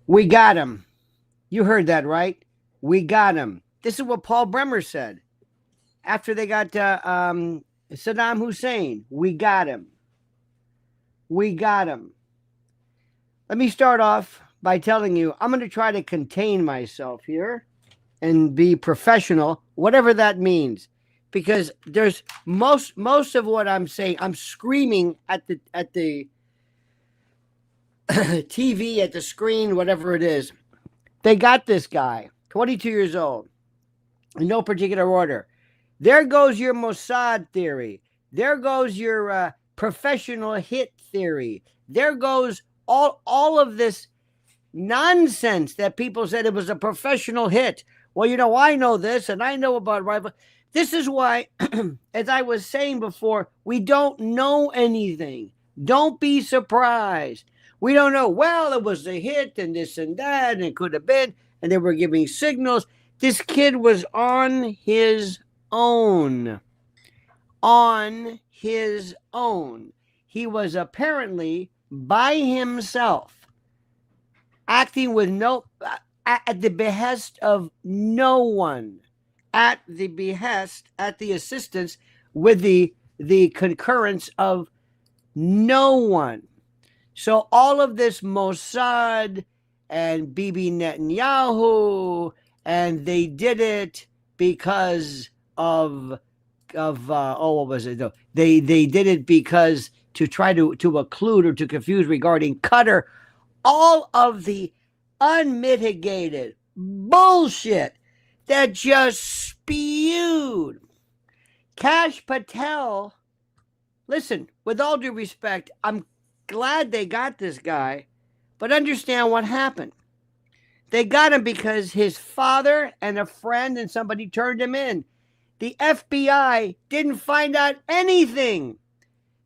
We got him. You heard that, right? We got him. This is what Paul Bremer said after they got Saddam Hussein. We got him. We got him. Let me start off by telling you I'm going to try to contain myself here and be professional, whatever that means, because there's most of what I'm saying. I'm screaming at the TV, at the screen, whatever it is. They got this guy, 22 years old, in no particular order. There goes your Mossad theory. There goes your professional hit theory. There goes all of this nonsense that people said it was a professional hit. Well, I know this and I know about rival. This is why, as I was saying before, we don't know anything. Don't be surprised. We don't know. Well, it was a hit and this and that, and it could have been, and they were giving signals. This kid was on his own. On his own. He was apparently by himself, acting with at the behest of no one, at the assistance, with the concurrence of no one. So all of this Mossad and Bibi Netanyahu, and they did it because of what was it? They did it because to try to occlude or to confuse regarding Qatar. All of the unmitigated bullshit that just spewed. Kash Patel, listen, with all due respect, I'm glad they got this guy, but understand what happened. They got him because his father and a friend and somebody turned him in. The FBI didn't find out anything.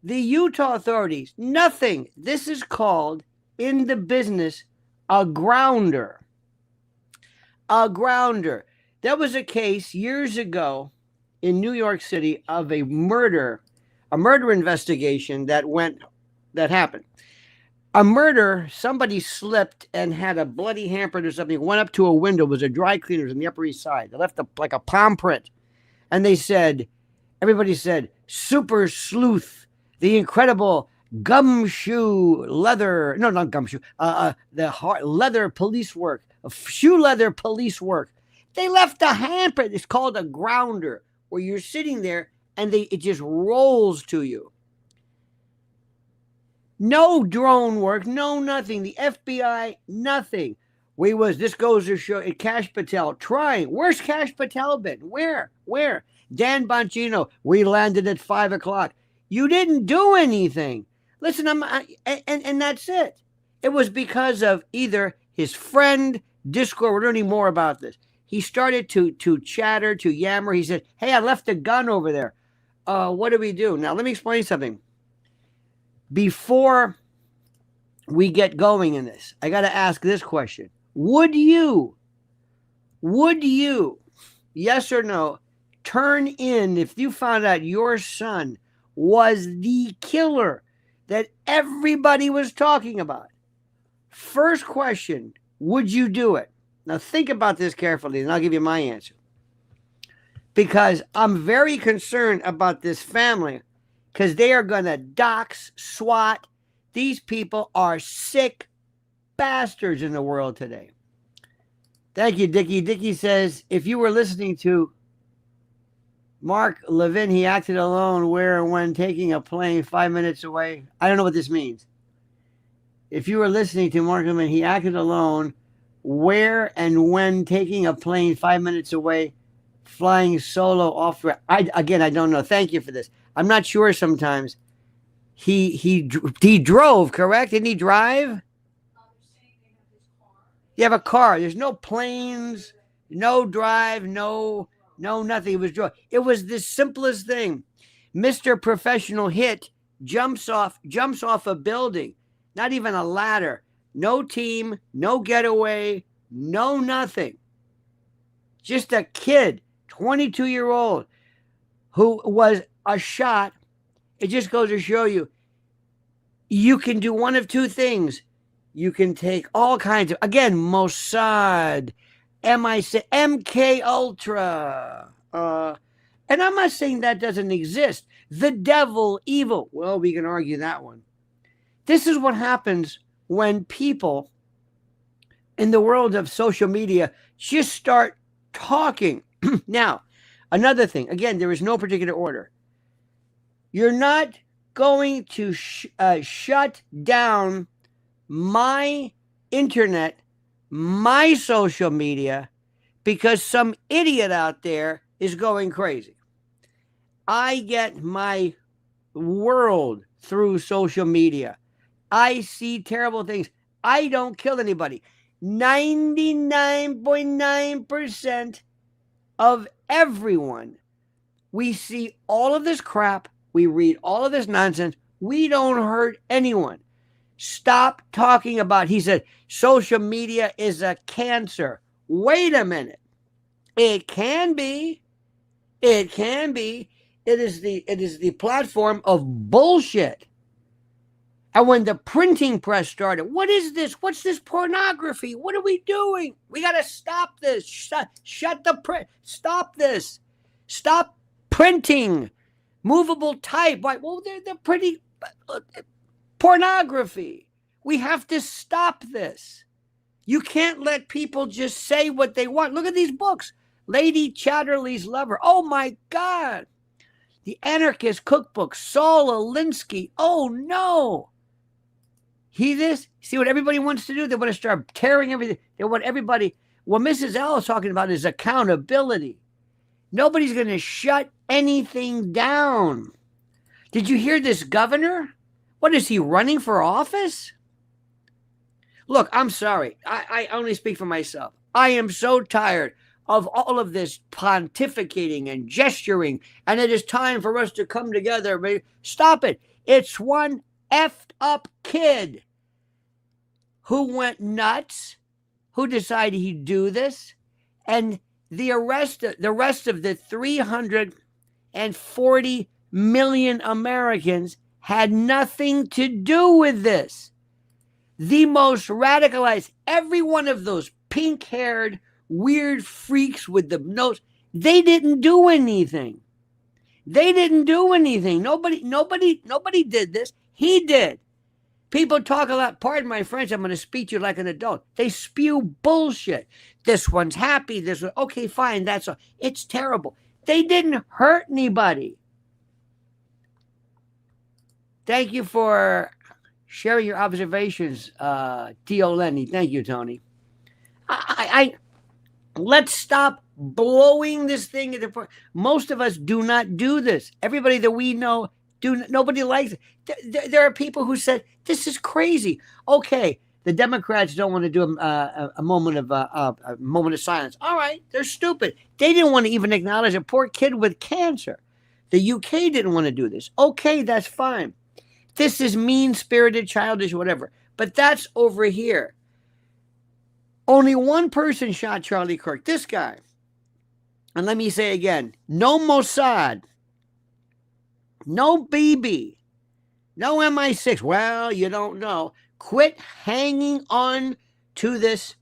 The Utah authorities, nothing. This is called, in the business, a grounder. A grounder. There was a case years ago in New York City of a murder investigation that happened. A murder, somebody slipped and had a bloody handprint or something, went up to a window, was a dry cleaner's on the Upper East Side. They left like a palm print. And everybody said, super sleuth, the incredible gumshoe leather, no, not gumshoe, leather police work, shoe leather police work. They left a handprint. It's called a grounder, where you're sitting there and it just rolls to you. No drone work, no nothing. The FBI, nothing. This goes to show Kash Patel trying. Where's Kash Patel been? Where? Dan Bongino, we landed at 5:00. You didn't do anything. Listen, and that's it. It was because of either his friend, Discourse, we're learning more about this. He started to chatter, to yammer. He said, hey, I left a gun over there. What do we do? Now, let me explain something. Before we get going in this, I got to ask this question. Would you, yes or no, turn in if you found out your son was the killer that everybody was talking about? First question, would you do it? Now think about this carefully and I'll give you my answer. Because I'm very concerned about this family, because they are going to dox, SWAT. These people are sick bastards in the world today. Thank you, Dickie. Dickie says, if you were listening to Mark Levin, he acted alone where and when taking a plane 5 minutes away. I don't know what this means. If you were listening to Mark Levin, he acted alone where and when taking a plane 5 minutes away, flying solo off. I don't know. Thank you for this. I'm not sure sometimes. He drove, correct? Didn't he drive? You have a car. There's no planes, no drive, no nothing. It was drove. It was the simplest thing. Mr. Professional Hit jumps off a building, not even a ladder. No team, no getaway, no nothing. Just a kid, 22-year-old, who was a shot. It just goes to show you, you can do one of two things. You can take all kinds of, again, Mossad, MK Ultra. And I'm not saying that doesn't exist. The devil, evil. Well, we can argue that one. This is what happens when people in the world of social media just start talking. Now, another thing, again, there is no particular order. You're not going to shut down my internet, my social media, because some idiot out there is going crazy. I get my world through social media. I see terrible things. I don't kill anybody. 99.9% of everyone. We see all of this crap. We read all of this nonsense. We don't hurt anyone. Stop talking about, he said, social media is a cancer. Wait a minute. It can be. It can be. It is the platform of bullshit. And when the printing press started, what is this? What's this pornography? What are we doing? We got to stop this. Shut the print. Stop this. Stop printing. Movable type. Why? Well, they're pretty pornography. We have to stop this. You can't let people just say what they want. Look at these books. Lady Chatterley's Lover. Oh, my God. The Anarchist Cookbook. Saul Alinsky. Oh, no. See what everybody wants to do? They want to start tearing everything. They want everybody. What Mrs. L is talking about is accountability. Nobody's going to shut anything down. Did you hear this governor? What is he running for office? Look, I'm sorry. I only speak for myself. I am so tired of all of this pontificating and gesturing, and it is time for us to come together. Stop it. It's one effed up kid who went nuts, who decided he'd do this, and the rest of the 340 million Americans had nothing to do with this. The most radicalized, every one of those pink-haired, weird freaks with the nose, they didn't do anything. They didn't do anything. Nobody did this. He did. People talk a lot. Pardon my French. I'm going to speak to you like an adult. They spew bullshit. This one's happy. This one, okay, fine. That's all. It's terrible. They didn't hurt anybody. Thank you for sharing your observations, T.O. Lenny. Thank you, Tony. Let's stop blowing this thing at the point. Most of us do not do this. Everybody that we know, nobody likes it. There are people who said, this is crazy. Okay, the Democrats don't want to do a moment of silence. All right, they're stupid. They didn't want to even acknowledge a poor kid with cancer. The UK didn't want to do this. Okay, that's fine. This is mean-spirited, childish, whatever. But that's over here. Only one person shot Charlie Kirk, this guy. And let me say again, no Mossad, no BB, no MI6. Well, you don't know. Quit hanging on to this.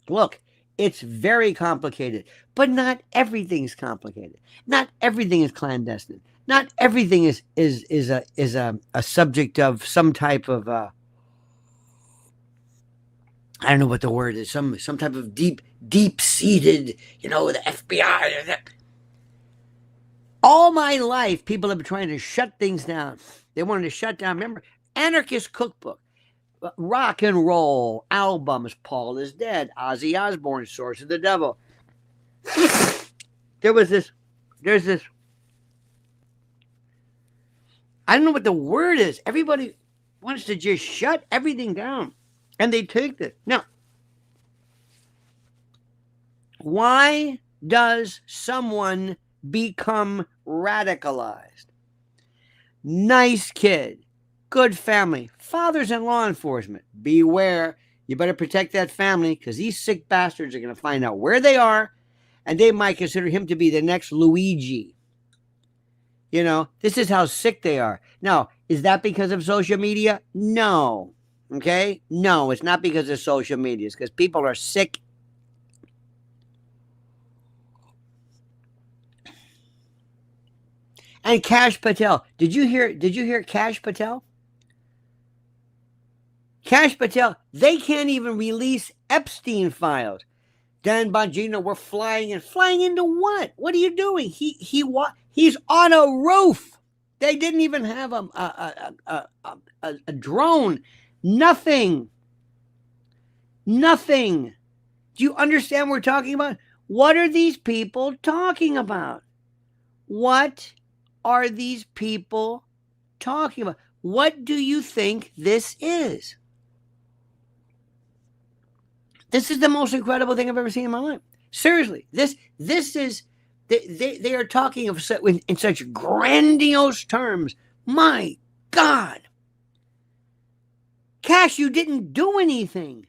Look, it's very complicated, but not everything's complicated. Not everything is clandestine. Not everything is a subject of some type of I don't know what the word is. Some type of deep-seated, the FBI. All my life, people have been trying to shut things down. They wanted to shut down. Remember, Anarchist Cookbook, rock and roll albums. Paul is Dead. Ozzy Osbourne, Source of the Devil. There's this. I don't know what the word is. Everybody wants to just shut everything down. And they take this. Now, why does someone become radicalized? Nice kid, good family, fathers in law enforcement. Beware. You better protect that family because these sick bastards are going to find out where they are, and they might consider him to be the next Luigi. This is how sick they are. Now, is that because of social media? No. Okay? No, it's not because of social media. It's because people are sick. And Kash Patel. Did you hear Kash Patel? Kash Patel, they can't even release Epstein files. Dan Bongino, we're flying into what? What are you doing? He's on a roof. They didn't even have a drone. Nothing. Nothing. Do you understand what we're talking about? What are these people talking about? What are these people talking about? What do you think this is? This is the most incredible thing I've ever seen in my life. Seriously, this is they are talking of in such grandiose terms. My God, Cash, you didn't do anything.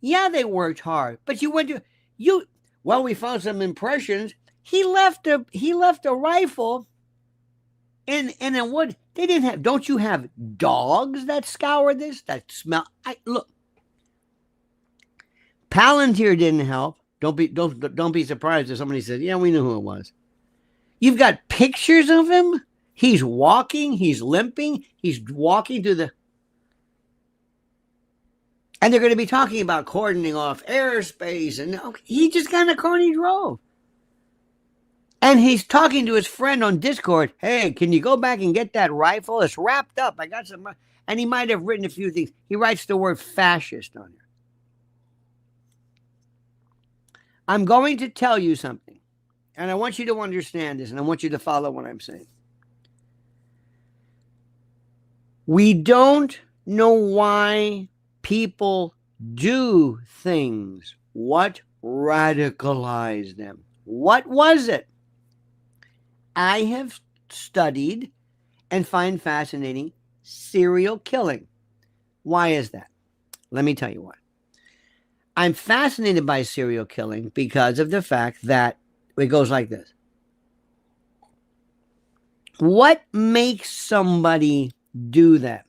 Yeah, they worked hard, but you went to you. Well, we found some impressions. He left a rifle in a wood. They didn't have. Don't you have dogs that scour this? That smell. Look. Palantir didn't help. Don't be surprised if somebody says, "Yeah, we knew who it was." You've got pictures of him. He's walking. He's limping. He's walking through the. And they're going to be talking about cordoning off airspace, and he just got in a car and he drove. And he's talking to his friend on Discord. Hey, can you go back and get that rifle? It's wrapped up. I got some. And he might have written a few things. He writes the word fascist on it. I'm going to tell you something, and I want you to understand this, and I want you to follow what I'm saying. We don't know why people do things. What radicalized them? What was it? I have studied and find fascinating serial killing. Why is that? Let me tell you why. I'm fascinated by serial killing because of the fact that it goes like this. What makes somebody do that?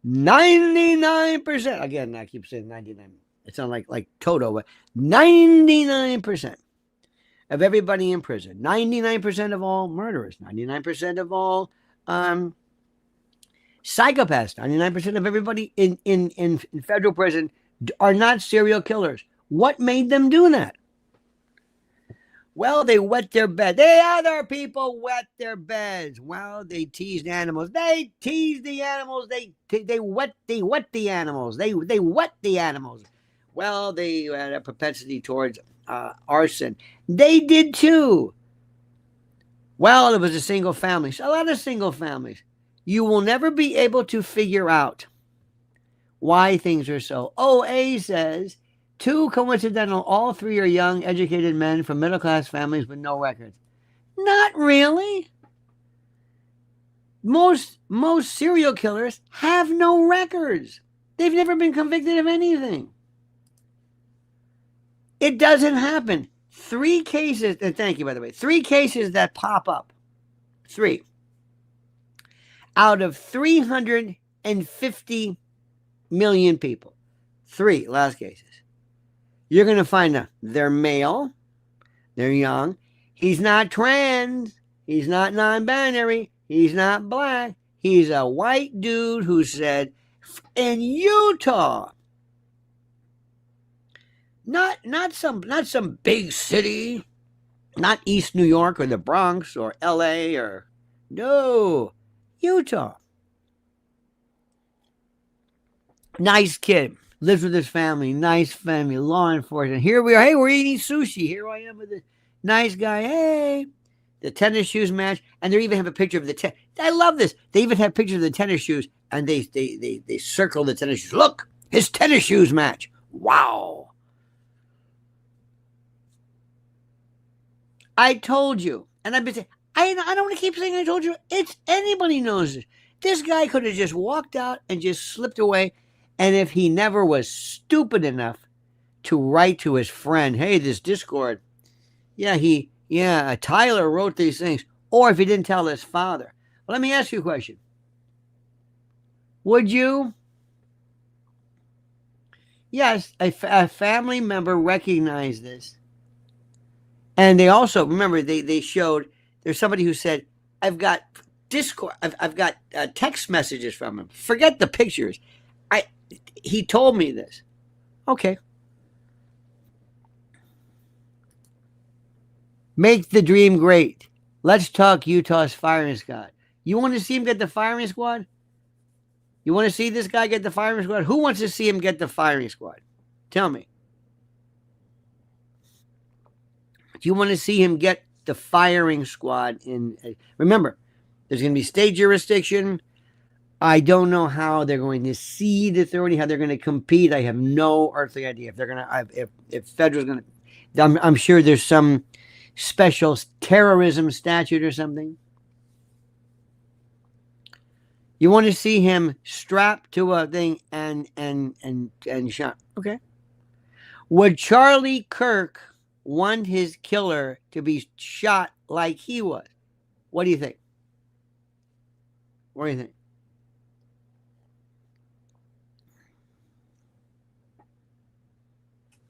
99%. Again, I keep saying 99. It sounds like Toto, but 99% of everybody in prison, 99% of all murderers, 99% of all psychopaths, 99% of everybody in federal prison are not serial killers. What made them do that? Well, they wet their bed. The other people wet their beds. Well, they teased animals. They teased the animals. They wet the animals. They wet the animals. Well, they had a propensity towards arson. They did too. Well, it was a single family. A lot of single families. You will never be able to figure out why things are so. OA says, 2 coincidental, all 3 are young, educated men from middle-class families with no records. Not really. Most serial killers have no records. They've never been convicted of anything. It doesn't happen. 3 cases, and thank you, by the way, 3 cases that pop up. 3. Out of 350 million people. 3 last cases. You're going to find out they're male, they're young. He's not trans, he's not non-binary, he's not black. He's a white dude who said, in Utah, not some big city, not East New York or the Bronx or LA or no, Utah. Nice kid. Lives with his family. Nice family. Law enforcement. Here we are. Hey, we're eating sushi. Here I am with a nice guy. Hey. The tennis shoes match. And they even have a picture of the I love this. They even have pictures of the tennis shoes. And they circle the tennis shoes. Look. His tennis shoes match. Wow. I told you. And I've been saying, I don't want to keep saying I told you. It's anybody knows this. This guy could have just walked out and just slipped away. And if he never was stupid enough to write to his friend, hey, this Discord, Tyler wrote these things. Or if he didn't tell his father. Well, let me ask you a question. Would you Yes, a family member recognized this. And they also, remember, they showed, there's somebody who said, I've got discourse, I've got text messages from him. Forget the pictures. He told me this. Okay. Make the dream great. Let's talk Utah's firing squad. You want to see him get the firing squad? You want to see this guy get the firing squad? Who wants to see him get the firing squad? Tell me. Do you want to see him get the firing squad in? Remember, there's going to be state jurisdiction. I don't know how they're going to see the authority, how they're going to compete. I have no earthly idea. If they're going to, if federal's going to, I'm sure there's some special terrorism statute or something. You want to see him strapped to a thing and shot. Okay. Would Charlie Kirk want his killer to be shot like he was? What do you think? What do you think?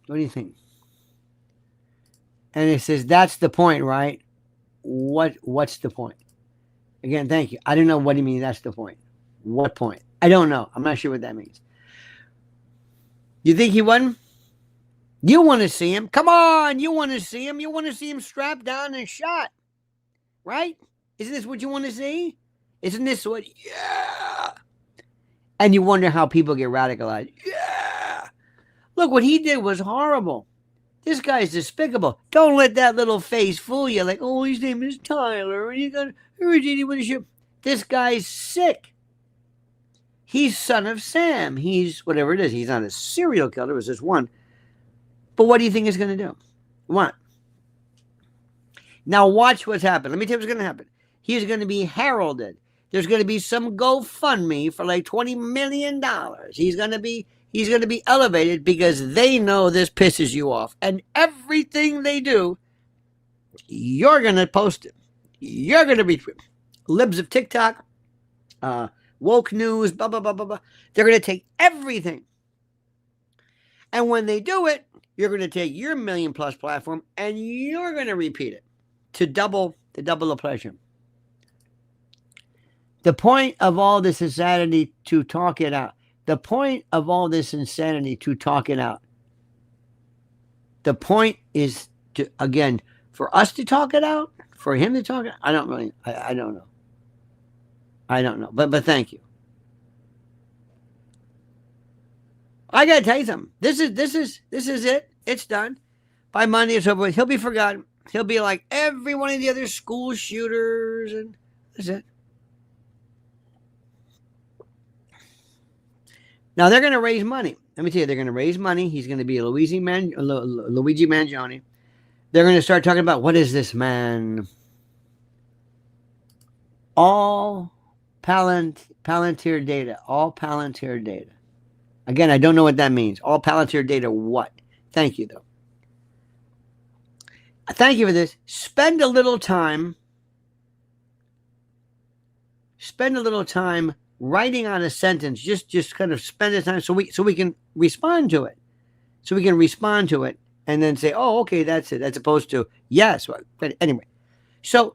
What do you think? And it says that's the point, right? What's the point? Again, thank you. I don't know what do you mean that's the point. What point? I don't know. I'm not sure what that means. You think he won? You want to see him? Come on, you want to see him? You want to see him strapped down and shot, right? Isn't this what you want to see? Isn't this what? Yeah. And you wonder how people get radicalized. Yeah. Look, what he did was horrible. This guy's despicable. Don't let that little face fool you. Like, oh, his name is Tyler, and he got originated with a ship. This guy's sick. He's son of Sam. He's whatever it is. He's not a serial killer. It was just one. But what do you think he's going to do? What? Now watch what's happened. Let me tell you what's going to happen. He's going to be heralded. There's going to be some GoFundMe for like $20 million. He's going to be elevated because they know this pisses you off. And everything they do, you're going to post it. You're going to be libs of TikTok, woke news, blah, blah, blah, blah, blah. They're going to take everything. And when they do it, you're going to take your million-plus platform and you're going to repeat it to double the pleasure. The point of all this insanity to talk it out. The point of all this insanity to talk it out. The point is to, again, for us to talk it out, for him to talk it. I don't know. I don't know. But thank you. I gotta tell you something. This is it. It's done. By Monday it's over with. He'll be forgotten. He'll be like every one of the other school shooters, and that's it. Now they're going to raise money. Let me tell you, they're going to raise money. He's going to be Luigi Mangione. They're going to start talking about what is this man? All Palantir data. All Palantir data. Again, I don't know what that means. All Palantir data what? Thank you, though. Thank you for this. Spend a little time writing on a sentence. Just kind of spend the time so we can respond to it. So we can respond to it and then say, oh, okay, that's it. As opposed to, yes. But anyway. So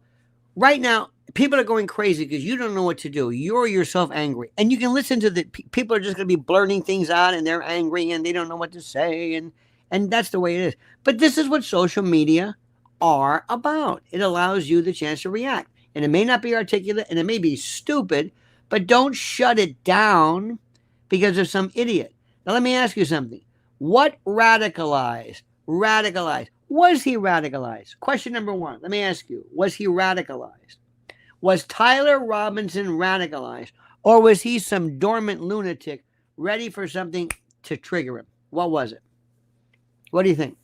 right now, people are going crazy because you don't know what to do. You're yourself angry. And you can listen to the people are just going to be blurting things out and they're angry and they don't know what to say. And that's the way it is. But this is what social media are about. It allows you the chance to react. And it may not be articulate and it may be stupid, but don't shut it down because of some idiot. Now, let me ask you something. What radicalized? Was he radicalized? Question number one. Let me ask you. Was he radicalized? Was Tyler Robinson radicalized? Or was he some dormant lunatic ready for something to trigger him? What was it? What do you think?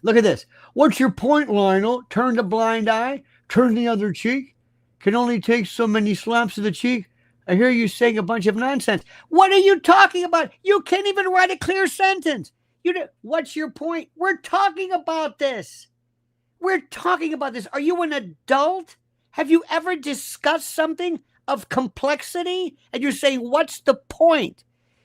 Look at this. What's your point, Lionel? Turn a blind eye? Turn the other cheek? Can only take so many slaps of the cheek? I hear you saying a bunch of nonsense. What are you talking about? You can't even write a clear sentence. What's your point? We're talking about this. Are you an adult? Have you ever discussed something? of complexity, and you're saying, what's the point?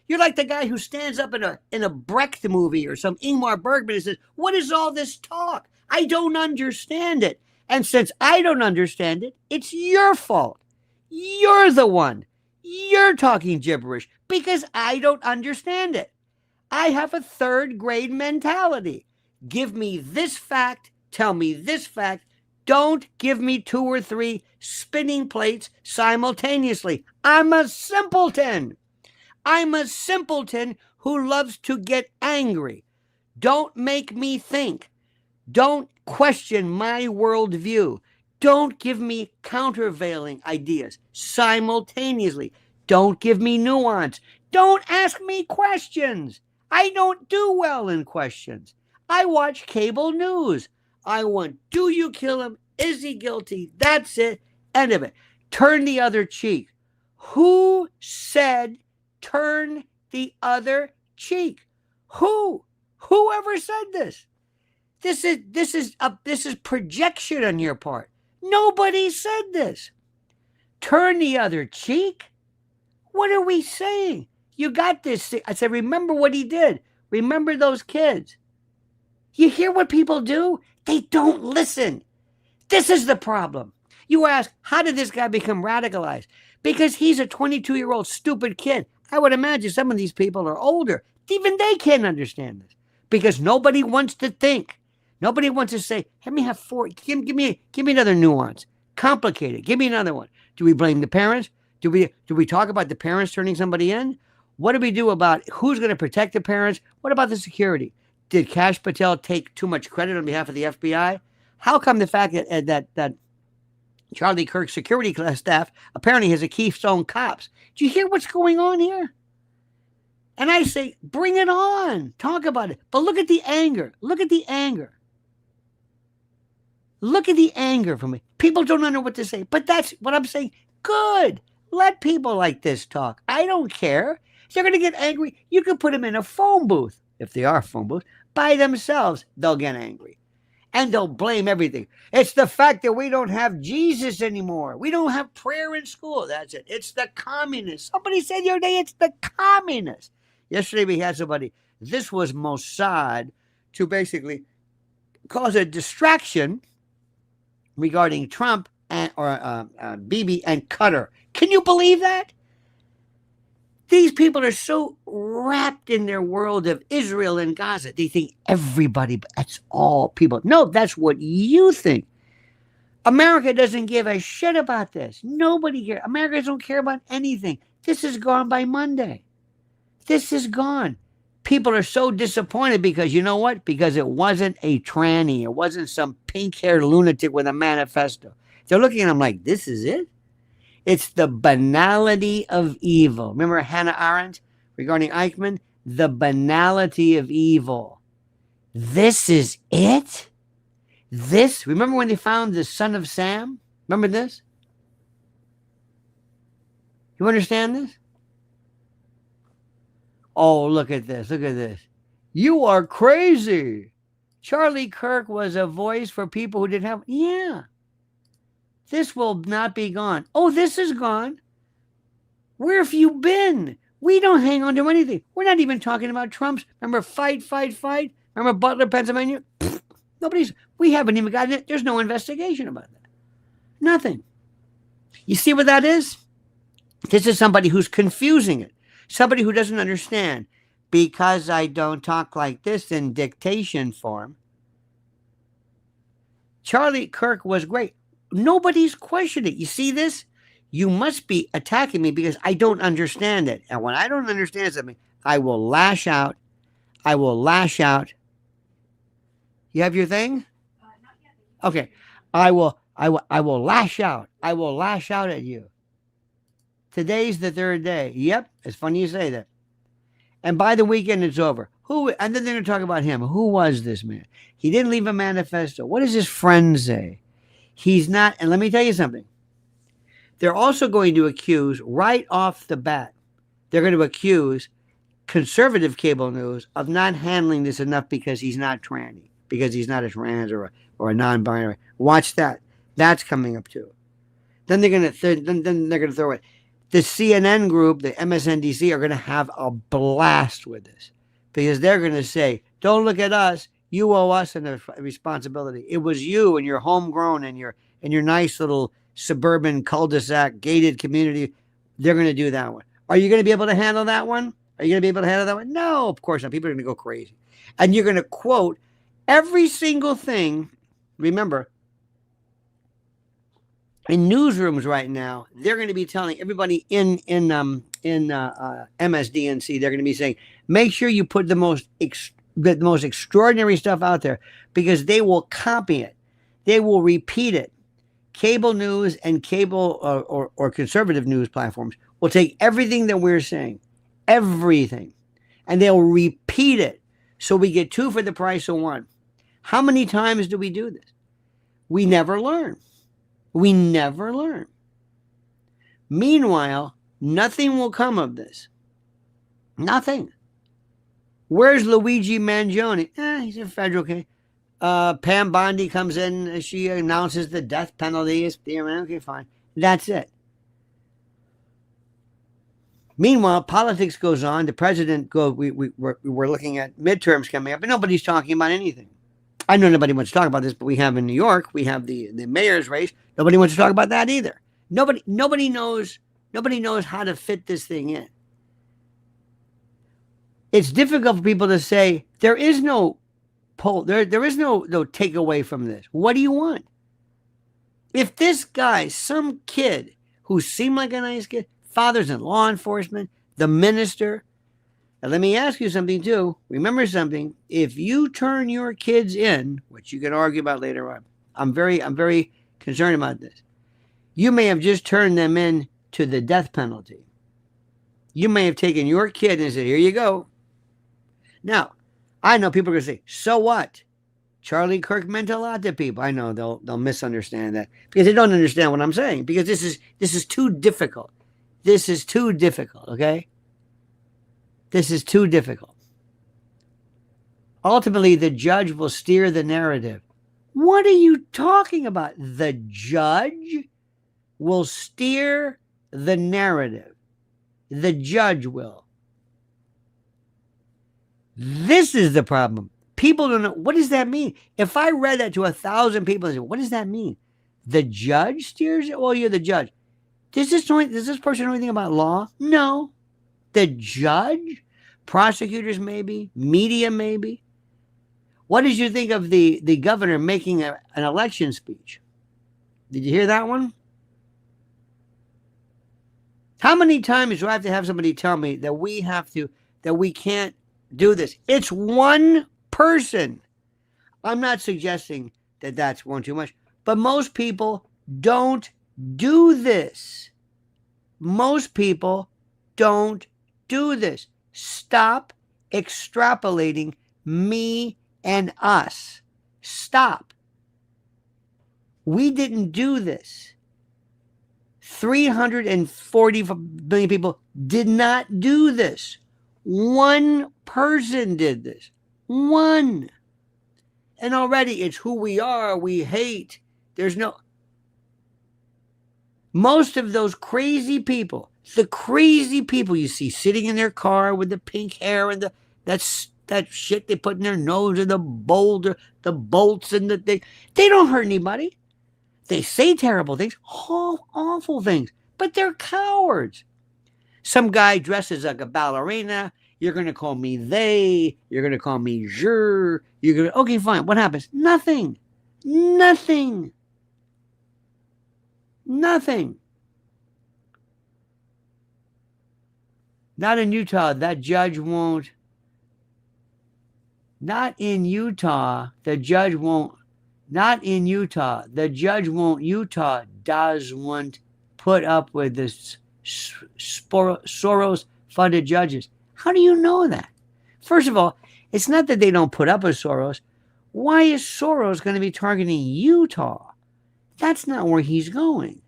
You're like the guy who stands up in a Brecht movie or some Ingmar Bergman and says, what is all this talk? I don't understand it. And since I don't understand it, it's your fault. You're the one. You're talking gibberish because I don't understand it. I have a third grade mentality. Give me this fact, tell me this fact. Don't give me 2 or 3 spinning plates simultaneously. I'm a simpleton. I'm a simpleton who loves to get angry. Don't make me think. Don't question my worldview. Don't give me countervailing ideas simultaneously. Don't give me nuance. Don't ask me questions. I don't do well in questions. I watch cable news. I want, do you kill him? Is he guilty? That's it. End of it. Turn the other cheek. Who said turn the other cheek? Who? Whoever said this? This is projection on your part. Nobody said this. Turn the other cheek? What are we saying? You got this. I said, remember what he did. Remember those kids. You hear what people do? They don't listen. This is the problem. You ask, how did this guy become radicalized? Because he's a 22-year-old stupid kid. I would imagine some of these people are older. Even they can't understand this. Because nobody wants to think. Nobody wants to say, let me have 4. Give me another nuance. Complicated. Give me another one. Do we blame the parents? Do we talk about the parents turning somebody in? What do we do about who's going to protect the parents? What about the security? Did Kash Patel take too much credit on behalf of the FBI? How come the fact that Charlie Kirk security staff apparently has a Keystone Cops? Do you hear what's going on here? And I say, bring it on. Talk about it. But look at the anger. Look at the anger. Look at the anger from me. People don't know what to say. But that's what I'm saying. Good. Let people like this talk. I don't care. If they're going to get angry, you can put them in a phone booth, if they are phone booths, by themselves. They'll get angry. And they'll blame everything. It's the fact that we don't have Jesus anymore. We don't have prayer in school. That's it. It's the communists. Somebody said the other day, it's the communists. Yesterday we had somebody. This was Mossad to basically cause a distraction regarding Trump or Bibi and Qatar. Can you believe that? These people are so wrapped in their world of Israel and Gaza. They think everybody, that's all people. No, that's what you think. America doesn't give a shit about this. Nobody cares. Americans don't care about anything. This is gone by Monday. This is gone. People are so disappointed because, you know what? Because it wasn't a tranny. It wasn't some pink-haired lunatic with a manifesto. They're looking at them like, this is it? It's the banality of evil. Remember Hannah Arendt regarding Eichmann? The banality of evil. This is it? This? Remember when they found the son of Sam? Remember this? You understand this? Oh, look at this. Look at this. You are crazy. Charlie Kirk was a voice for people who didn't have... Yeah. This will not be gone. Oh, this is gone. Where have you been? We don't hang on to anything. We're not even talking about Trump's. Remember, fight. Remember Butler, Pennsylvania? We haven't even gotten it. There's no investigation about that. Nothing. You see what that is? This is somebody who's confusing it. Somebody who doesn't understand. Because I don't talk like this in dictation form. Charlie Kirk was great. Nobody's questioning it. You see this? You must be attacking me because I don't understand it. And when I don't understand something, I will lash out. I will lash out. You have your thing? Not yet. Okay. I will lash out. I will lash out at you. Today's the 3rd day. Yep. It's funny you say that. And by the weekend, it's over. And then they're going to talk about him. Who was this man? He didn't leave a manifesto. What does his friends say? He's not, and let me tell you something. They're also going to accuse, right off the bat, they're going to accuse conservative cable news of not handling this enough because he's not tranny, because he's not a trans or a non-binary. Watch that. That's coming up too. Then they're going to throw it. The CNN group, the MSNBC, are going to have a blast with this because they're going to say, don't look at us. You owe us a responsibility. It was you and your homegrown and your nice little suburban cul-de-sac gated community. They're going to do that one. Are you going to be able to handle that one? Are you going to be able to handle that one? No, of course not. People are going to go crazy. And you're going to quote every single thing. Remember, in newsrooms right now, they're going to be telling everybody in MSDNC, they're going to be saying, make sure you put the most extraordinary stuff out there because they will copy it. They will repeat it. Cable news and cable or conservative news platforms will take everything that we're saying, everything, and they'll repeat it. So we get 2 for the price of 1. How many times do we do this? We never learn. We never learn. Meanwhile, nothing will come of this. Nothing. Where's Luigi Mangione? He's a federal case. Pam Bondi comes in. She announces the death penalty is okay, fine. That's it. Meanwhile, politics goes on. The president goes. We're looking at midterms coming up, and nobody's talking about anything. I know nobody wants to talk about this, but we have in New York, we have the mayor's race. Nobody wants to talk about that either. Nobody knows how to fit this thing in. It's difficult for people to say there is no poll. There is no takeaway from this. What do you want? If this guy, some kid who seemed like a nice kid, father's in law enforcement, the minister. Now let me ask you something too. Remember something. If you turn your kids in, which you can argue about later on, I'm very concerned about this. You may have just turned them in to the death penalty. You may have taken your kid and said, here you go. Now, I know people are going to say, so what? Charlie Kirk meant a lot to people. I know they'll misunderstand that because they don't understand what I'm saying because this is too difficult. This is too difficult, okay? This is too difficult. Ultimately, the judge will steer the narrative. What are you talking about? The judge will steer the narrative. The judge will. This is the problem. People don't know. What does that mean? If I read that to 1,000 people, I say, what does that mean? The judge steers it? Well, you're the judge. Does this person know anything about law? No. The judge? Prosecutors maybe? Media maybe? What did you think of the governor making an election speech? Did you hear that one? How many times do I have to have somebody tell me that we can't do this? It's one person. I'm not suggesting that that's one too much, but most people don't do this. Most people don't do this. Stop extrapolating me and us. Stop. We didn't do this. 340 million people did not do this. One person did this. One. And already it's who we are. We hate. There's no... Most of those crazy people, the crazy people you see sitting in their car with the pink hair and that shit they put in their nose and the bolts and the thing, they don't hurt anybody. They say terrible things, awful things, but they're cowards. Some guy dresses like a ballerina. You're going to call me they. You're going to call me je. Okay, fine. What happens? Nothing. Nothing. Nothing. Not in Utah. That judge won't. Not in Utah. The judge won't. Not in Utah. The judge won't. Utah doesn't put up with this Soros-funded judges. How do you know that? First of all, it's not that they don't put up with Soros. Why is Soros going to be targeting Utah? That's not where he's going.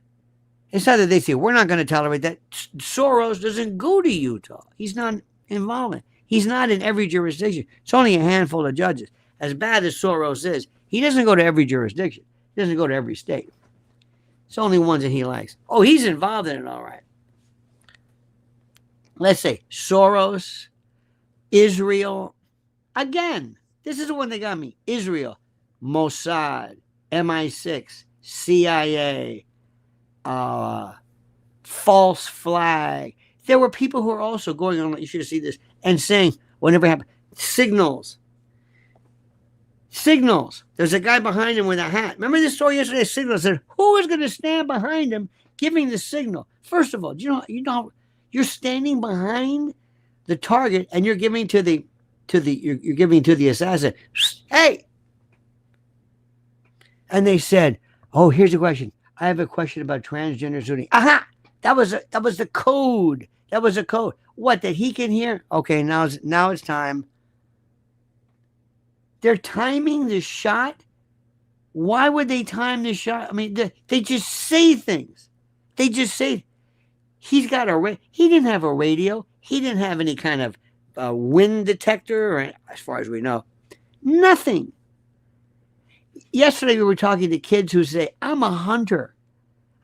It's not that they say, we're not going to tolerate that. Soros doesn't go to Utah. He's not involved in it. He's not in every jurisdiction. It's only a handful of judges. As bad as Soros is, he doesn't go to every jurisdiction. He doesn't go to every state. It's only ones that he likes. Oh, he's involved in it, all right. Let's say Soros, Israel. Again, this is the one that got me. Israel, Mossad, MI6, CIA, false flag. There were people who are also going on, you should have seen this, and saying, whatever happened, signals. There's a guy behind him with a hat. Remember this story yesterday? Signal said, who is going to stand behind him giving the signal? First of all, you're standing behind the target and you're giving you're giving to the assassin. Hey. And they said, oh, here's a question. I have a question about transgender shooting. Aha! That was the code. That was a code. What, that he can hear? Okay, now it's time. They're timing the shot. Why would they time the shot? I mean, they just say things. They just say, he didn't have a radio. He didn't have any kind of wind detector, or, as far as we know, nothing. Yesterday we were talking to kids who say, I'm a hunter.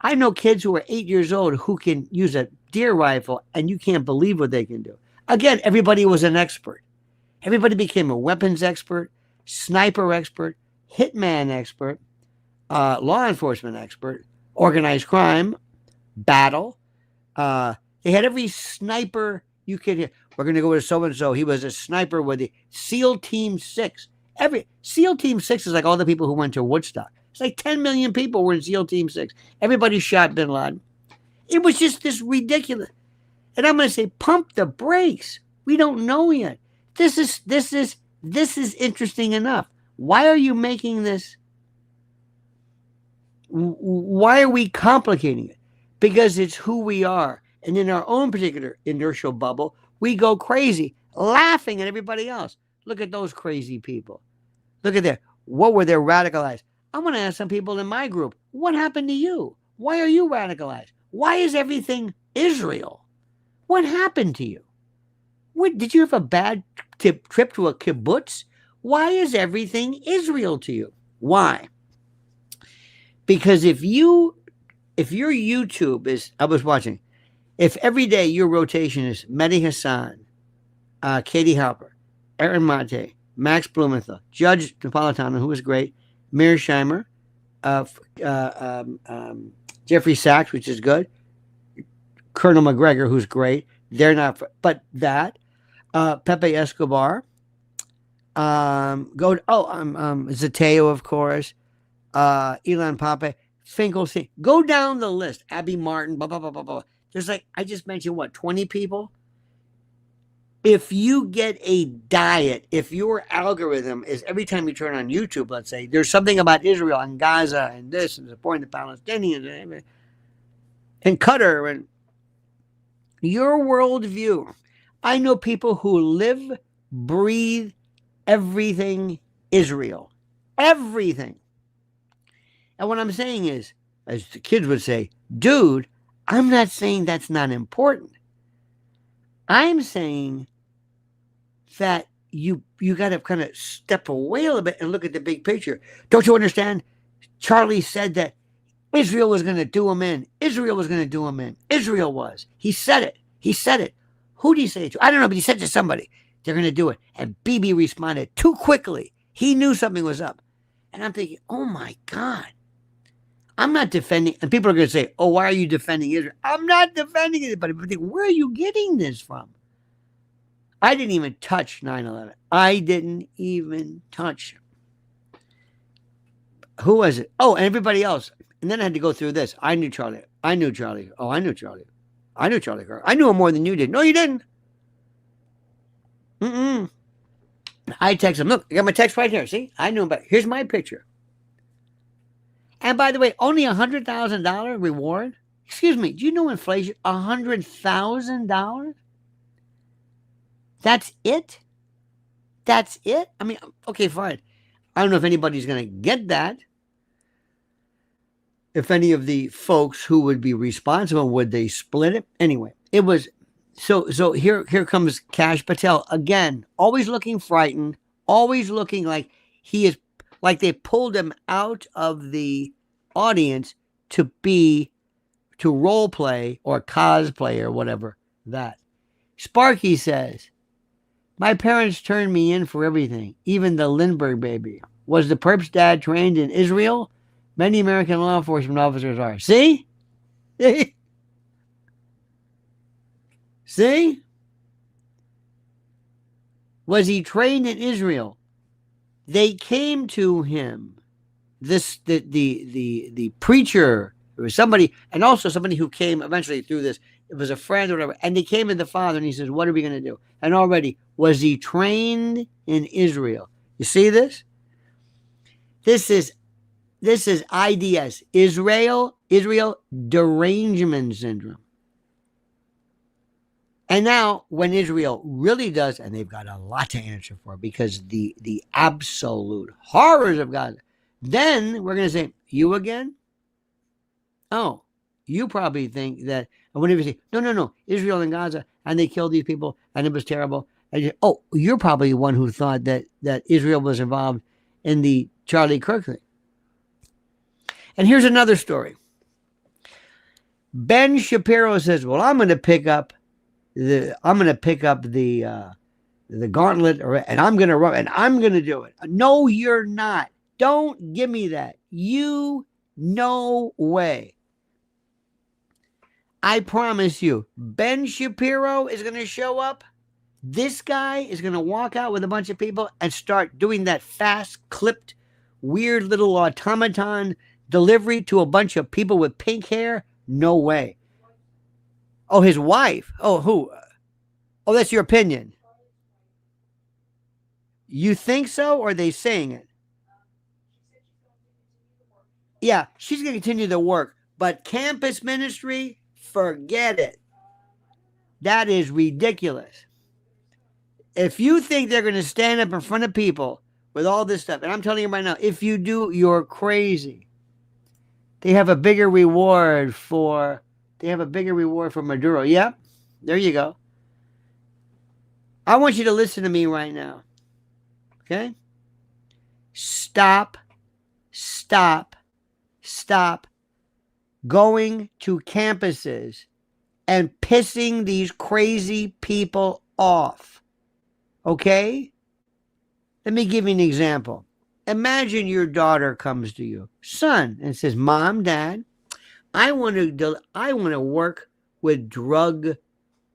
I know kids who are 8 years old who can use a deer rifle, and you can't believe what they can do. Again, everybody was an expert. Everybody became a weapons expert, sniper expert, hitman expert, law enforcement expert, organized crime, battle. They had every sniper you could hear. We're going to go to so-and-so. He was a sniper with the SEAL Team 6. SEAL Team 6 is like all the people who went to Woodstock. It's like 10 million people were in SEAL Team 6. Everybody shot bin Laden. It was just this ridiculous. And I'm going to say, pump the brakes. We don't know yet. This is interesting enough. Why are you making this? Why are we complicating it? Because it's who we are. And in our own particular inertial bubble, we go crazy, laughing at everybody else. Look at those crazy people. Look at that. What were they radicalized? I want to ask some people in my group, what happened to you? Why are you radicalized? Why is everything Israel? What happened to you? What, did you have a bad trip to a kibbutz? Why is everything Israel to you? Why? Because if your YouTube is, I was watching, if every day your rotation is Mehdi Hassan, Katie Halper, Aaron Mate, Max Blumenthal, Judge Napolitano, who was great, Mearsheimer, Jeffrey Sachs, which is good, Colonel McGregor, who's great. They're not, but that, Pepe Escobar, Zateo, of course, Ilan Pape, Finkelstein. Go down the list. Abby Martin, blah, blah, blah, blah, blah. There's like, I just mentioned, 20 people? If you get a diet, if your algorithm is every time you turn on YouTube, let's say, there's something about Israel and Gaza and this and supporting the Palestinians and Qatar and your worldview. I know people who live, breathe, everything Israel. Everything. And what I'm saying is, as the kids would say, dude, I'm not saying that's not important. I'm saying that you got to kind of step away a little bit and look at the big picture. Don't you understand? Charlie said that Israel was going to do him in. Israel was going to do him in. Israel was. He said it. He said it. Who did he say it to? I don't know, but he said to somebody, they're going to do it. And Bibi responded too quickly. He knew something was up. And I'm thinking, oh my God. I'm not defending, and people are going to say, oh, why are you defending Israel? I'm not defending anybody. But where are you getting this from? I didn't even touch 9/11. I didn't even touch it. Who was it? Oh, and everybody else. And then I had to go through this. I knew Charlie. Oh, I knew Charlie. I knew Charlie Kirk. I knew him more than you did. No, you didn't. I texted him. Look, I got my text right here. See? I knew him. But here's my picture. And by the way, only $100,000 reward? Excuse me, do you know inflation? $100,000? That's it? That's it? I mean, okay, fine. I don't know if anybody's going to get that. If any of the folks who would be responsible, would they split it? Anyway, it was, so here comes Kash Patel again, always looking frightened, always looking like he is, like they pulled him out of the audience to role play or cosplay or whatever that. Sparky says, my parents turned me in for everything, even the Lindbergh baby. Was the perp's dad trained in Israel? Many American law enforcement officers are. See? See? Was he trained in Israel? They came to him. The preacher, it was somebody, and also somebody who came eventually through this. It was a friend or whatever, and they came to the father, and he says, "What are we going to do?" And already, was he trained in Israel? You see this? This is IDS, Israel derangement syndrome. And now, when Israel really does, and they've got a lot to answer for because the absolute horrors of Gaza, then we're going to say, you again? Oh, you probably think that, and whenever you say, no, Israel and Gaza, and they killed these people, and it was terrible. And you're probably the one who thought that Israel was involved in the Charlie Kirk thing. And here's another story. Ben Shapiro says, well, I'm going to pick up the gauntlet, and I'm going to run, and I'm going to do it. No, you're not. Don't give me that. No way. I promise you, Ben Shapiro is going to show up. This guy is going to walk out with a bunch of people and start doing that fast, clipped, weird little automaton delivery to a bunch of people with pink hair. No way. Oh, his wife. Oh, who? Oh, that's your opinion. You think so, or are they saying it? Yeah, she's going to continue the work. But campus ministry, forget it. That is ridiculous. If you think they're going to stand up in front of people with all this stuff, and I'm telling you right now, if you do, you're crazy. They have a bigger reward for Maduro. Yep, there you go. I want you to listen to me right now. Okay? Stop going to campuses and pissing these crazy people off. Okay? Let me give you an example. Imagine your daughter comes to you, son, and says, Mom, Dad, I want to work with drug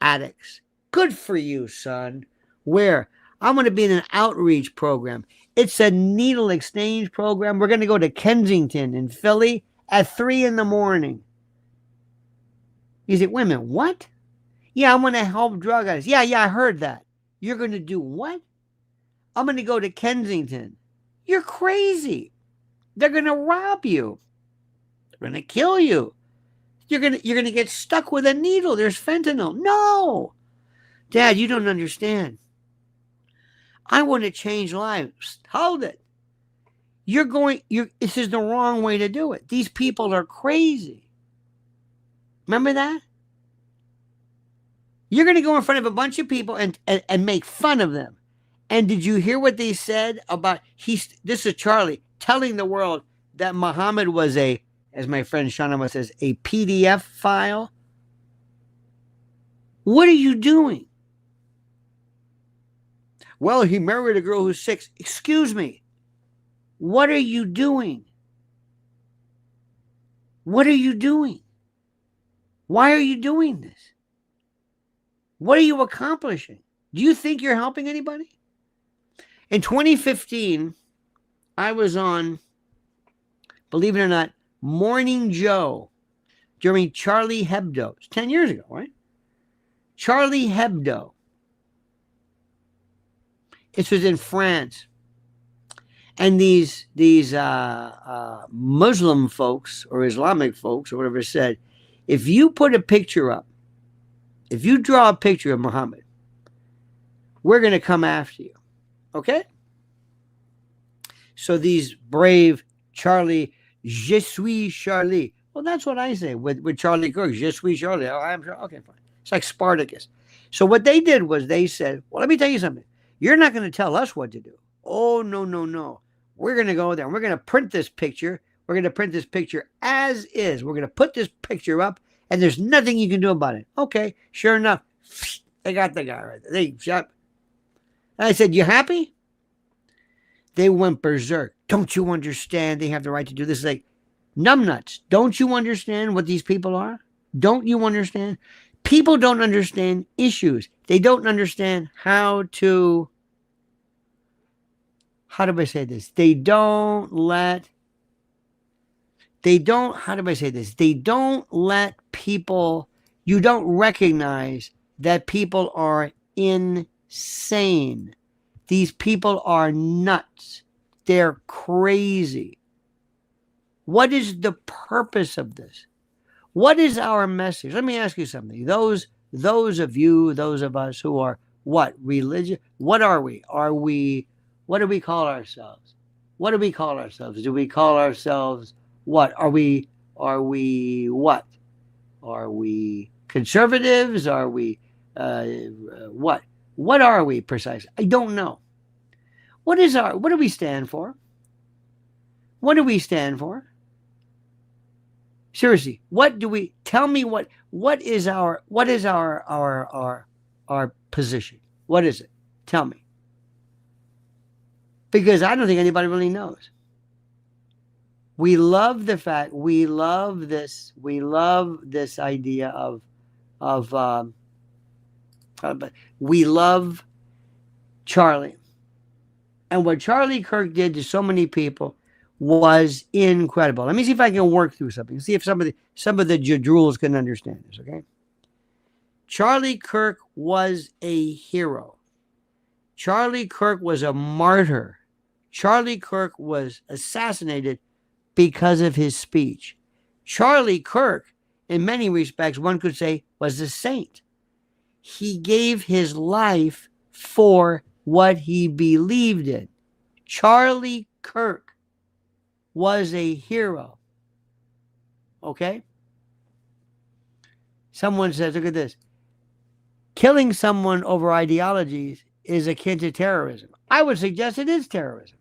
addicts. Good for you, son. Where? I'm going to be in an outreach program. It's a needle exchange program. We're going to go to Kensington in Philly at 3 a.m. You say, wait a minute, what? Yeah, I'm going to help drug addicts. Yeah, I heard that. You're going to do what? I'm going to go to Kensington. You're crazy. They're going to rob you. They're going to kill you. You're going to get stuck with a needle. There's fentanyl. No. Dad, you don't understand. I want to change lives. Hold it. This is the wrong way to do it. These people are crazy. Remember that? You're going to go in front of a bunch of people and make fun of them. And did you hear what they said about, this is Charlie, telling the world that Muhammad was as my friend Shanama says, a PDF file? What are you doing? Well, he married a girl who's 6. Excuse me. What are you doing? What are you doing? Why are you doing this? What are you accomplishing? Do you think you're helping anybody? In 2015, I was on, believe it or not, Morning Joe during Charlie Hebdo. It's 10 years ago, right? Charlie Hebdo. It was in France. And these Muslim folks or Islamic folks or whatever said, if you put a picture up, if you draw a picture of Muhammad, we're going to come after you. Okay? So these brave Charlie, je suis Charlie. Well, that's what I say with Charlie Kirk. Je suis Charlie. Oh, I'm sure. Okay, fine. It's like Spartacus. So what they did was they said, well, let me tell you something. You're not going to tell us what to do. Oh, no. We're going to go there and we're going to print this picture. We're going to print this picture as is. We're going to put this picture up, and there's nothing you can do about it. Okay, sure enough, they got the guy right there. They shot. And I said, you happy? They went berserk. Don't you understand? They have the right to do this. Like, numbnuts. Don't you understand what these people are? Don't you understand? People don't understand issues. They don't understand how do I say this? How do I say this? They don't let people, you don't recognize that people are insane. These people are nuts. They're crazy. What is the purpose of this? What is our message? Let me ask you something. Those of you, those of us who are what? Religious? What are we? What do we call ourselves? What do we call ourselves? Do we call ourselves what? Are we what? Are we conservatives? Are we what? What are we precisely? I don't know. What do we stand for? What do we stand for? Seriously, tell me what is our position? What is it? Tell me. Because I don't think anybody really knows. We love the fact, we love this idea of we love Charlie. And what Charlie Kirk did to so many people was incredible. Let me see if I can work through something. See if some of the jadrules can understand this, okay? Charlie Kirk was a hero. Charlie Kirk was a martyr. Charlie Kirk was assassinated because of his speech. Charlie Kirk, in many respects, one could say, was a saint. He gave his life for what he believed in. Charlie Kirk was a hero. Okay? Someone says, look at this. Killing someone over ideologies is akin to terrorism. I would suggest it is terrorism.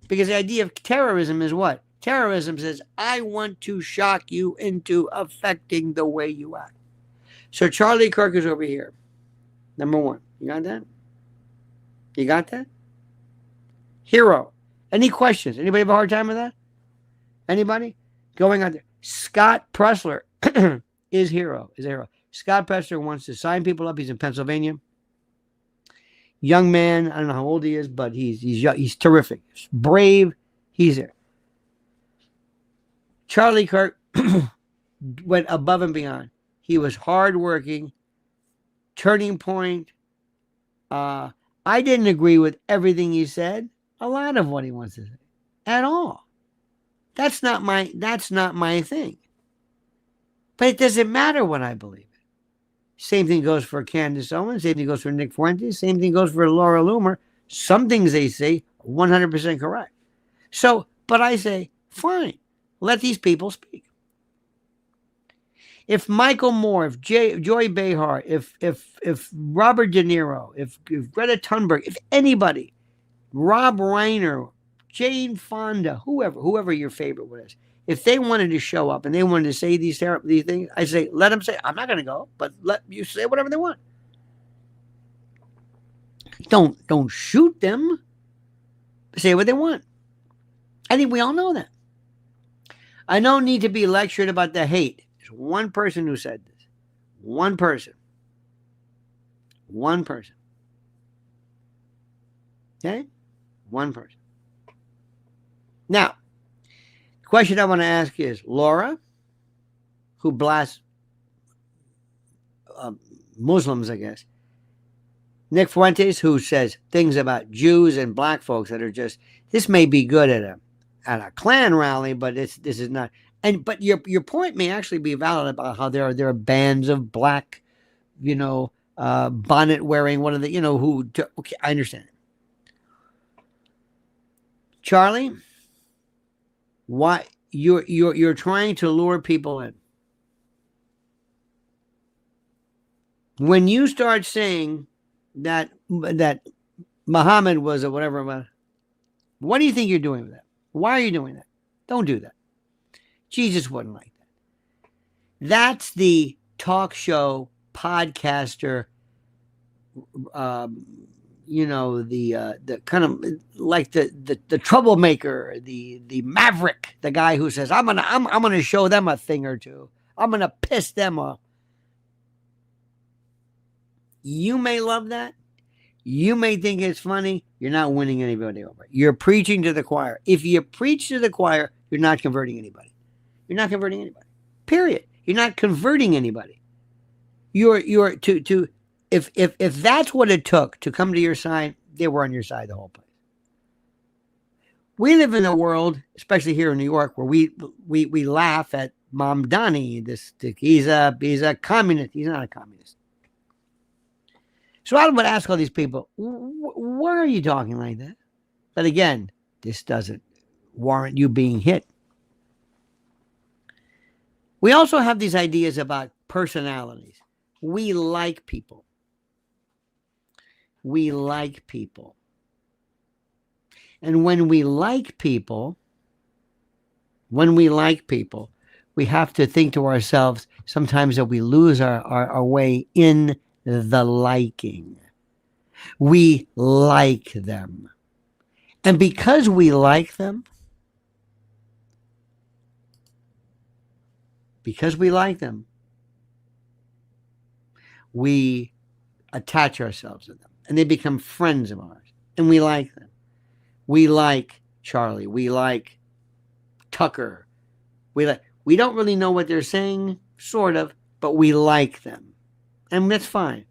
Because the idea of terrorism is what? Terrorism says, I want to shock you into affecting the way you act. So Charlie Kirk is over here. Number one. You got that? You got that? Hero. Any questions? Anybody have a hard time with that? Anybody? Going on there. Scott Pressler is a hero. Scott Pressler wants to sign people up. He's in Pennsylvania. Young man. I don't know how old he is, but he's young. He's terrific. He's brave. He's there. Charlie Kirk went above and beyond. He was hardworking. Turning point. I didn't agree with everything he said. A lot of what he wants to say. At all. That's not my thing. But it doesn't matter what I believe. Same thing goes for Candace Owens. Same thing goes for Nick Fuentes. Same thing goes for Laura Loomer. Some things they say are 100% correct. So, but I say, fine. Let these people speak. If Michael Moore, if Joy Behar, if Robert De Niro, if Greta Thunberg, if anybody, Rob Reiner, Jane Fonda, whoever your favorite was, if they wanted to show up and they wanted to say these things, I say, let them say. I'm not going to go, but let you say whatever they want. Don't shoot them. Say what they want. I think we all know that. I don't need to be lectured about the hate. There's one person who said this. One person. Okay? One person. Now, the question I want to ask is, Laura, who blasts Muslims, I guess. Nick Fuentes, who says things about Jews and black folks that are just, this may be good at a Klan rally, but this is not. But your point may actually be valid about how there are bands of black, bonnet wearing, one of the, okay, I understand it. Charlie, why you're trying to lure people in. When you start saying that Muhammad was a whatever, what do you think you're doing with that? Why are you doing that? Don't do that. Jesus wouldn't like that. That's the talk show podcaster, the kind of like the troublemaker, the maverick, the guy who says, I'm gonna show them a thing or two. I'm gonna piss them off. You may love that. You may think it's funny. You're not winning anybody over. You're preaching to the choir. If you preach to the choir, you're not converting anybody. You're not converting anybody. Period. You're not converting anybody. If that's what it took to come to your side, they were on your side the whole place. We live in a world, especially here in New York, where we laugh at Mom Donnie. He's a communist. He's not a communist. So I would ask all these people, why are you talking like that? But again, this doesn't warrant you being hit. We also have these ideas about personalities. We like people. We like people. And when we like people, we have to think to ourselves sometimes that we lose our way in the liking. We like them. And because we like them, we attach ourselves to them. And they become friends of ours. And we like them. We like Charlie. We like Tucker. We don't really know what they're saying, sort of, but we like them. And that's fine.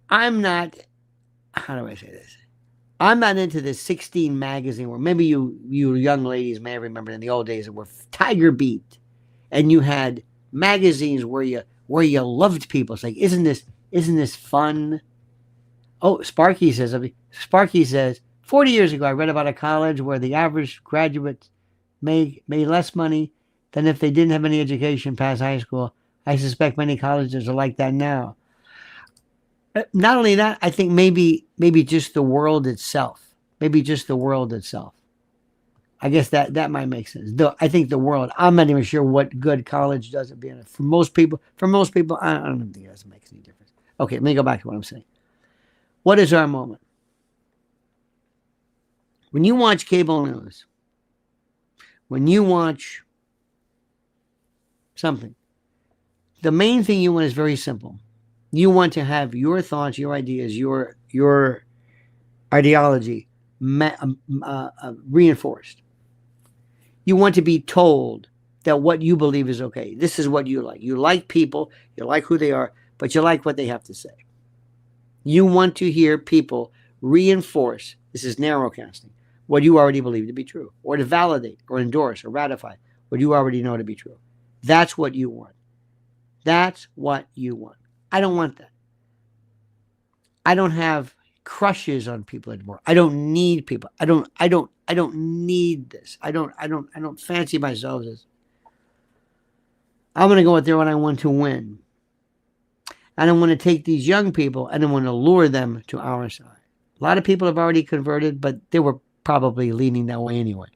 I'm not, how do I say this? I'm not into this 16 magazine where maybe you young ladies may remember in the old days that were Tiger Beat. And you had magazines where you loved people. It's like, isn't this fun? Oh, Sparky says, 40 years ago, I read about a college where the average graduate made less money than if they didn't have any education past high school. I suspect many colleges are like that now. Not only that, I think maybe just the world itself. I guess that might make sense. I think the world, I'm not even sure what good college does it being. For most people, I don't think it doesn't make any difference. Okay, let me go back to what I'm saying. What is our moment? When you watch cable news, when you watch something, the main thing you want is very simple. You want to have your thoughts, your ideas, your ideology reinforced. You want to be told that what you believe is okay. This is what you like. You like people, you like who they are, but you like what they have to say. You want to hear people reinforce, this is narrowcasting, what you already believe to be true, or to validate, or endorse, or ratify what you already know to be true. That's what you want. That's what you want. I don't want that. I don't have crushes on people anymore. I don't need people. I don't need this. I don't fancy myself as. I'm going to go out there when I want to win. And I want to take these young people and I want to lure them to our side. A lot of people have already converted, but they were probably leaning that way anyway.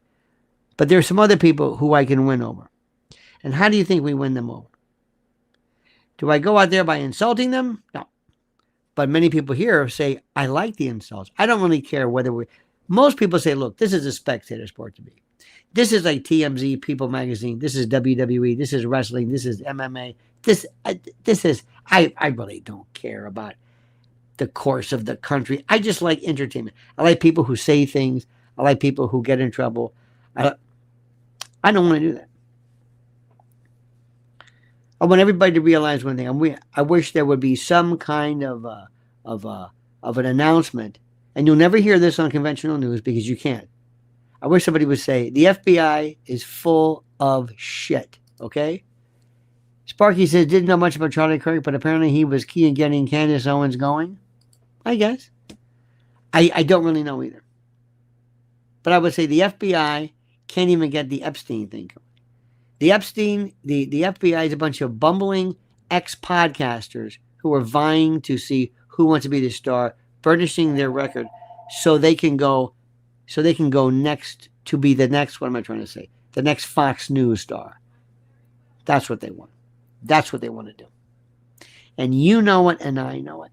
But there are some other people who I can win over. And how do you think we win them over? Do I go out there by insulting them? No. But many people here say, I like the insults. I don't really care whether most people say, look, this is a spectator sport to me. This is like TMZ, People Magazine. This is WWE. This is wrestling. This is MMA. This is, I really don't care about the course of the country. I just like entertainment. I like people who say things. I like people who get in trouble. I don't want to do that. I want everybody to realize one thing. I wish there would be some kind of an announcement, and you'll never hear this on conventional news because you can't. I wish somebody would say, the FBI is full of shit, okay? Sparky says, didn't know much about Charlie Kirk, but apparently he was key in getting Candace Owens going. I guess. I don't really know either. But I would say the FBI can't even get the Epstein thing going. The FBI is a bunch of bumbling ex-podcasters who are vying to see who wants to be the star, burnishing their record so they can go so they can go next to be the next, what am I trying to say? The next Fox News star. That's what they want. That's what they want to do. And you know it, and I know it.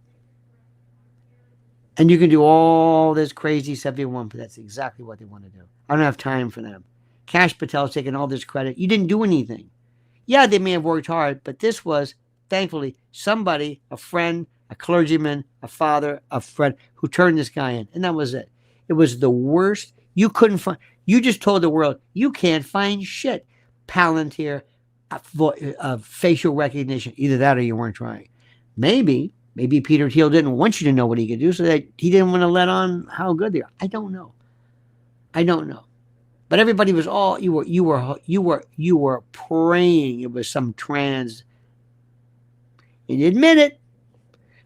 And you can do all this crazy stuff you want, but that's exactly what they want to do. I don't have time for them. Kash Patel's taking all this credit. You didn't do anything. Yeah, they may have worked hard, but this was, thankfully, somebody, a friend, a clergyman, a father, a friend, who turned this guy in. And that was it. It was the worst. You couldn't find, you just told the world, you can't find shit. Palantir, facial recognition. Either that or you weren't trying. Maybe Peter Thiel didn't want you to know what he could do, so that he didn't want to let on how good they are. I don't know. But everybody was all, you were praying it was some trans. And you admit it,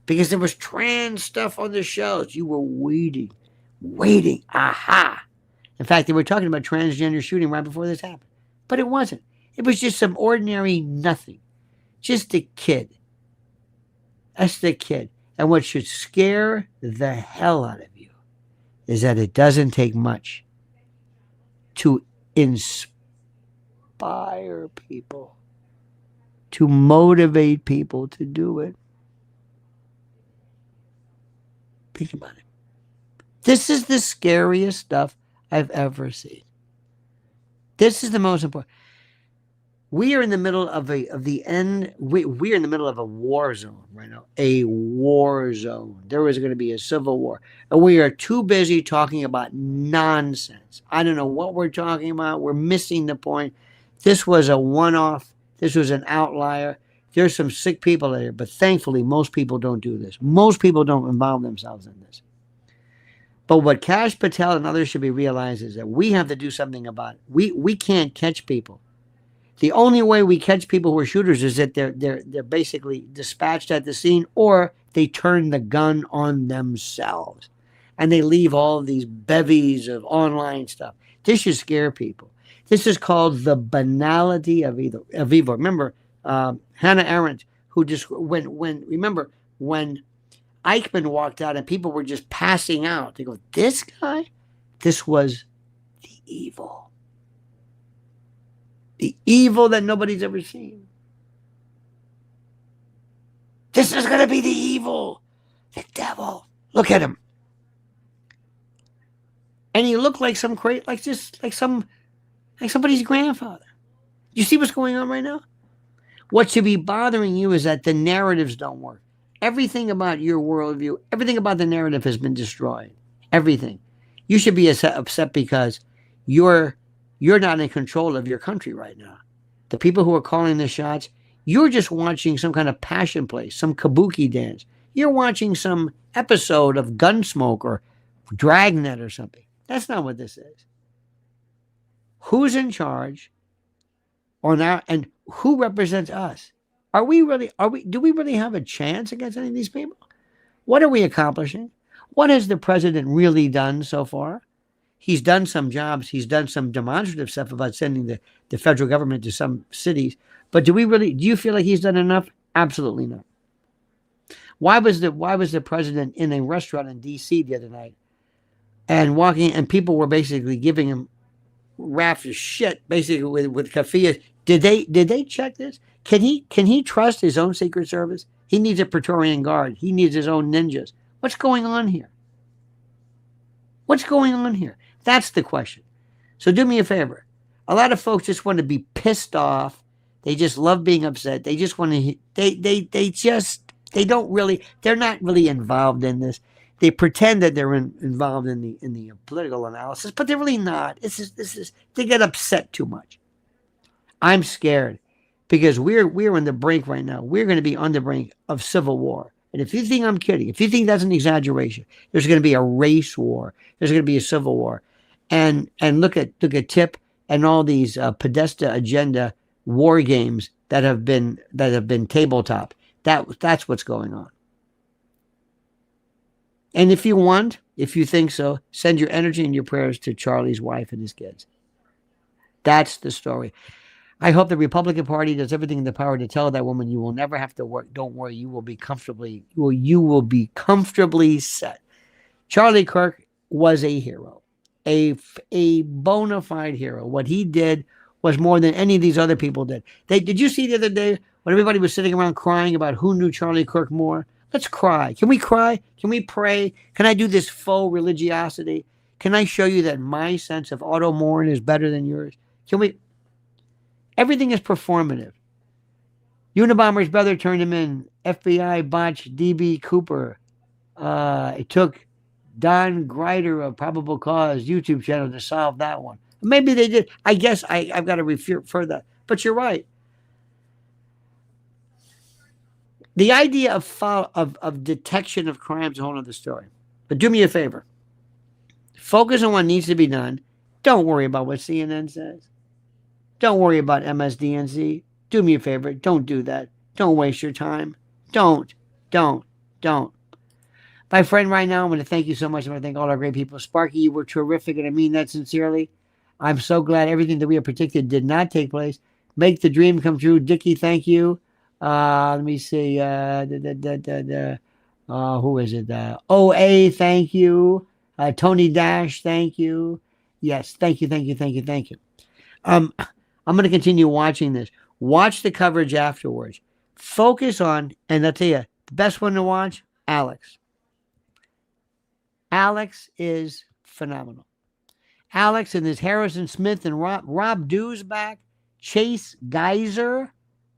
because there was trans stuff on the shelves. You were waiting. Aha. In fact, they were talking about transgender shooting right before this happened. But it wasn't. It was just some ordinary nothing. Just a kid. That's the kid. And what should scare the hell out of you is that it doesn't take much to inspire people, to motivate people to do it. Think about it. This is the scariest stuff I've ever seen. This is the most important. We are in the middle of we are in the middle of a war zone right now. A war zone. There is going to be a civil war. And we are too busy talking about nonsense. I don't know what we're talking about. We're missing the point. This was a one-off. This was an outlier. There's some sick people there, but thankfully most people don't do this. Most people don't involve themselves in this. But what Kash Patel and others should be realized is that we have to do something about it. We can't catch people. The only way we catch people who are shooters is that they're basically dispatched at the scene, or they turn the gun on themselves and they leave all of these bevies of online stuff. This should scare people. This is called the banality of evil. Remember, Hannah Arendt, who just when Eichmann walked out and people were just passing out, they go, this guy, this was the evil. The evil that nobody's ever seen. This is going to be the evil. The devil. Look at him. And he looked like some like somebody's grandfather. You see what's going on right now? What should be bothering you is that the narratives don't work. Everything about your worldview, everything about the narrative has been destroyed. Everything. You should be upset because you're not in control of your country right now. The people who are calling the shots, you're just watching some kind of passion play, some kabuki dance. You're watching some episode of Gunsmoke or Dragnet or something. That's not what this is. Who's in charge? And who represents us? Do we really have a chance against any of these people? What are we accomplishing? What has the president really done so far? He's done some jobs. He's done some demonstrative stuff about sending the federal government to some cities. But do you feel like he's done enough? Absolutely not. Why was the president in a restaurant in D.C. the other night and walking, and people were basically giving him rafts of shit, basically with kafiyas? Did they check this? Can he trust his own Secret Service? He needs a Praetorian Guard. He needs his own ninjas. What's going on here? What's going on here? That's the question. So do me a favor. A lot of folks just want to be pissed off. They just love being upset. They just want to. They're not really involved in this. They pretend that they're involved in the political analysis, but they're really not. They get upset too much. I'm scared because we're on the brink right now. We're going to be on the brink of civil war. And if you think I'm kidding, if you think that's an exaggeration, there's going to be a race war. There's going to be a civil war. And look at TIP and all these Podesta agenda war games that have been tabletop. That's what's going on. And if you think so, send your energy and your prayers to Charlie's wife and his kids. That's the story. I hope the Republican Party does everything in the power to tell that woman you will never have to work. Don't worry, you will be comfortably set. Charlie Kirk was a hero. a bona fide hero. What he did was more than any of these other people did. Did you see the other day when everybody was sitting around crying about who knew Charlie Kirk more? Let's cry. Can we cry? Can we pray? Can I do this faux religiosity? Can I show you that my sense of Otto Morin is better than yours? Can we? Everything is performative. Unabomber's brother turned him in. FBI botched DB Cooper. It took Don Greider of Probable Cause YouTube channel to solve that one. Maybe they did. I guess I've got to refer that. But you're right. The idea of detection of crimes is a whole other story. But do me a favor. Focus on what needs to be done. Don't worry about what CNN says. Don't worry about MSDNC. Do me a favor. Don't do that. Don't waste your time. Don't. My friend, right now, I'm going to thank you so much. I'm going to thank all our great people. Sparky, you were terrific, and I mean that sincerely. I'm so glad everything that we have predicted did not take place. Make the dream come true. Dickie, thank you. Let me see. Who is it? OA, thank you. Tony Dash, thank you. Yes, thank you. I'm going to continue watching this. Watch the coverage afterwards. Focus on, and I'll tell you, the best one to watch, Alex. Alex is phenomenal. Alex and his Harrison Smith and Rob Duesback, Chase Geyser.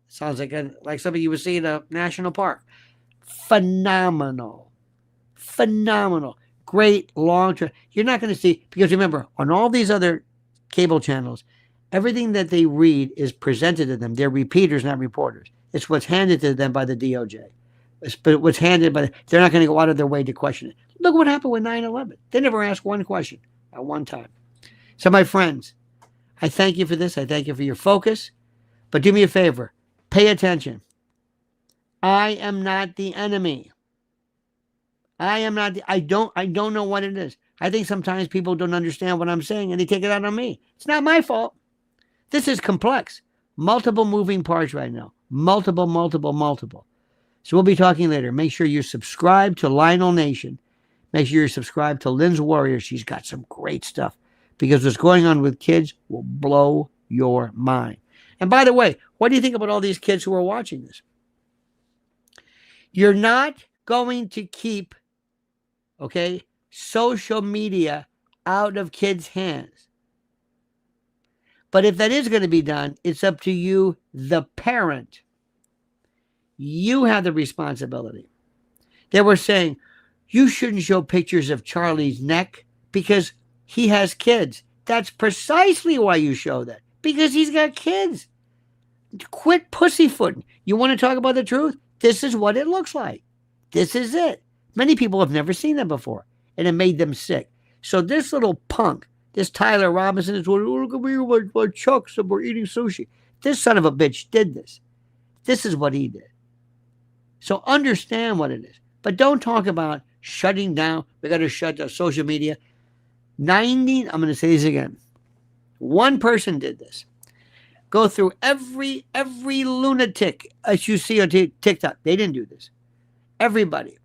Sounds like something you would see in a national park. Phenomenal. Great long term. You're not going to see, because remember, on all these other cable channels, everything that they read is presented to them. They're repeaters, not reporters. It's what's handed to them by the DOJ. But what's handed by they're not going to go out of their way to question it. Look what happened with 9/11. They never asked one question at one time. So, my friends, I thank you for this. I thank you for your focus. But do me a favor. Pay attention. I am not the enemy. I don't know what it is. I think sometimes people don't understand what I'm saying and they take it out on me. It's not my fault. This is complex. Multiple moving parts right now. Multiple. So we'll be talking later. Make sure you're subscribed to Lionel Nation. Make sure you're subscribed to Lynn's Warrior. She's got some great stuff. Because what's going on with kids will blow your mind. And by the way, what do you think about all these kids who are watching this? You're not going to keep, social media out of kids' hands. But if that is going to be done, it's up to you, the parent. You have the responsibility. They were saying, you shouldn't show pictures of Charlie's neck because he has kids. That's precisely why you show that. Because he's got kids. Quit pussyfooting. You want to talk about the truth? This is what it looks like. This is it. Many people have never seen that before. And it made them sick. So this little punk, this Tyler Robinson is, look at me, my chucks, and we're eating sushi. This son of a bitch did this. This is what he did. So understand what it is. But don't talk about shutting down. We got to shut down social media. I'm going to say this again. One person did this. Go through every lunatic as you see on TikTok. They didn't do this. Everybody.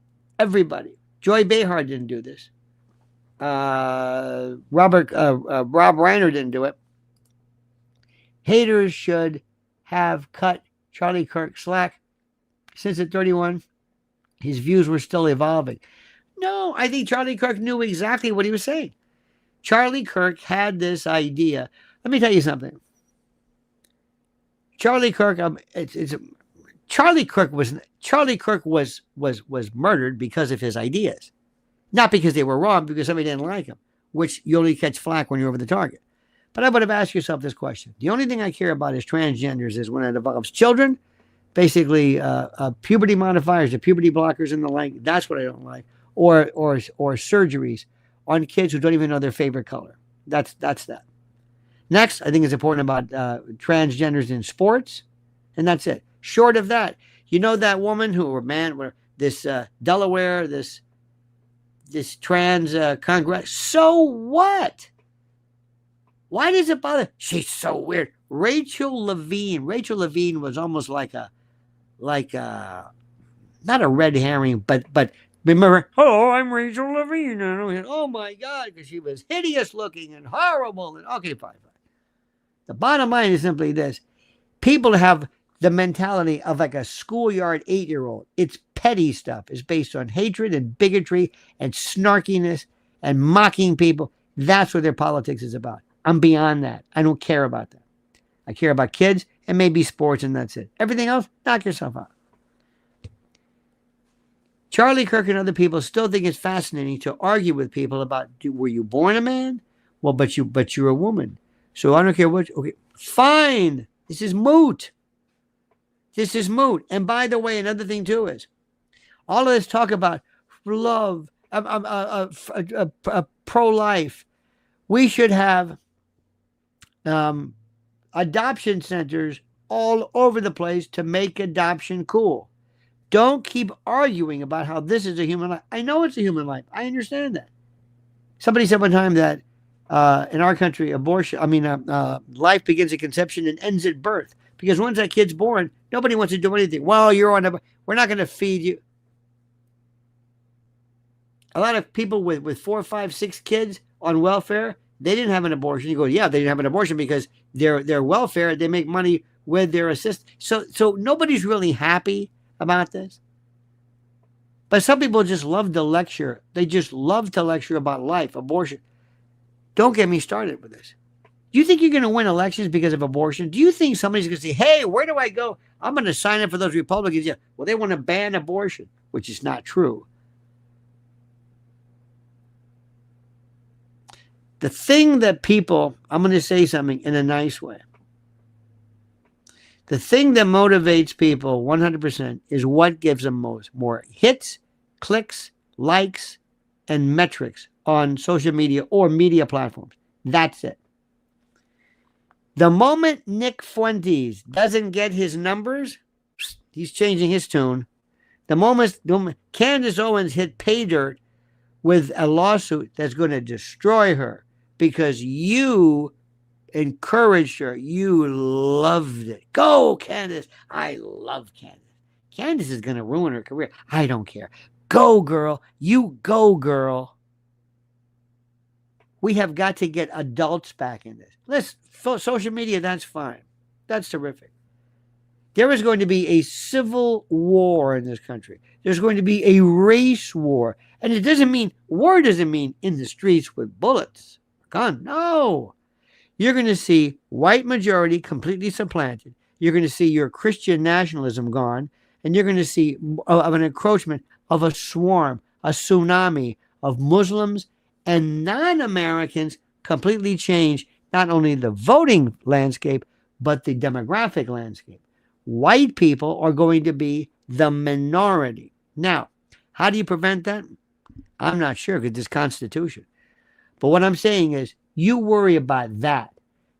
Joy Behar didn't do this. Rob Reiner didn't do it. Haters should have cut Charlie Kirk slack. Since at 31, his views were still evolving. No, I think Charlie Kirk knew exactly what he was saying. Charlie Kirk had this idea. Let me tell you something. Charlie Kirk was murdered because of his ideas, not because they were wrong, because somebody didn't like him, which you only catch flack when you're over the target. But I would have asked yourself this question. The only thing I care about is transgenders is when it involves children, basically puberty modifiers, the puberty blockers and the like. That's what I don't like. Or surgeries on kids who don't even know their favorite color. That's that. Next, I think it's important about transgenders in sports, and that's it. Short of that, you know that woman this Delaware, this trans congress. So what? Why does it bother? She's so weird. Rachel Levine was almost like a not a red herring, but Remember, hello, I'm Rachel Levine. And oh my God, because she was hideous looking and horrible. And okay, fine. The bottom line is simply this. People have the mentality of like a schoolyard 8-year-old. It's petty stuff. It's based on hatred and bigotry and snarkiness and mocking people. That's what their politics is about. I'm beyond that. I don't care about that. I care about kids and maybe sports, and that's it. Everything else, knock yourself out. Charlie Kirk and other people still think it's fascinating to argue with people about, were you born a man? Well, but you're a woman. So I don't care what. Okay, fine. This is moot. This is moot. And by the way, another thing too is all of this talk about love, pro-life. We should have adoption centers all over the place to make adoption cool. Don't keep arguing about how this is a human life. I know it's a human life. I understand that. Somebody said one time that in our country, life begins at conception and ends at birth. Because once that kid's born, nobody wants to do anything. Well, we're not going to feed you. A lot of people with 4, 5, 6 kids on welfare, they didn't have an abortion. You go, yeah, they didn't have an abortion because their welfare, they make money with their assist. So nobody's really happy about this. But some people just love to lecture. They just love to lecture about life, abortion. Don't get me started with this. Do you think you're going to win elections because of abortion? Do you think somebody's going to say, hey, where do I go? I'm going to sign up for those Republicans. Yeah, well, they want to ban abortion, which is not true. The thing that people, I'm going to say something in a nice way. The thing that motivates people 100% is what gives them more hits, clicks, likes, and metrics on social media or media platforms. That's it. The moment Nick Fuentes doesn't get his numbers, he's changing his tune. The moment Candace Owens hit pay dirt with a lawsuit that's going to destroy her because you encouraged her. You loved it. Go, Candace. I love Candace. Candace is going to ruin her career. I don't care. Go, girl. You go, girl. We have got to get adults back in this. Listen, social media, that's fine. That's terrific. There is going to be a civil war in this country. There's going to be a race war. And it doesn't mean, war doesn't mean in the streets with bullets. Gun. No. You're going to see white majority completely supplanted. You're going to see your Christian nationalism gone. And you're going to see of an encroachment of a swarm, a tsunami of Muslims and non-Americans completely change not only the voting landscape, but the demographic landscape. White people are going to be the minority. Now, how do you prevent that? I'm not sure because it's Constitution. But what I'm saying is you worry about that,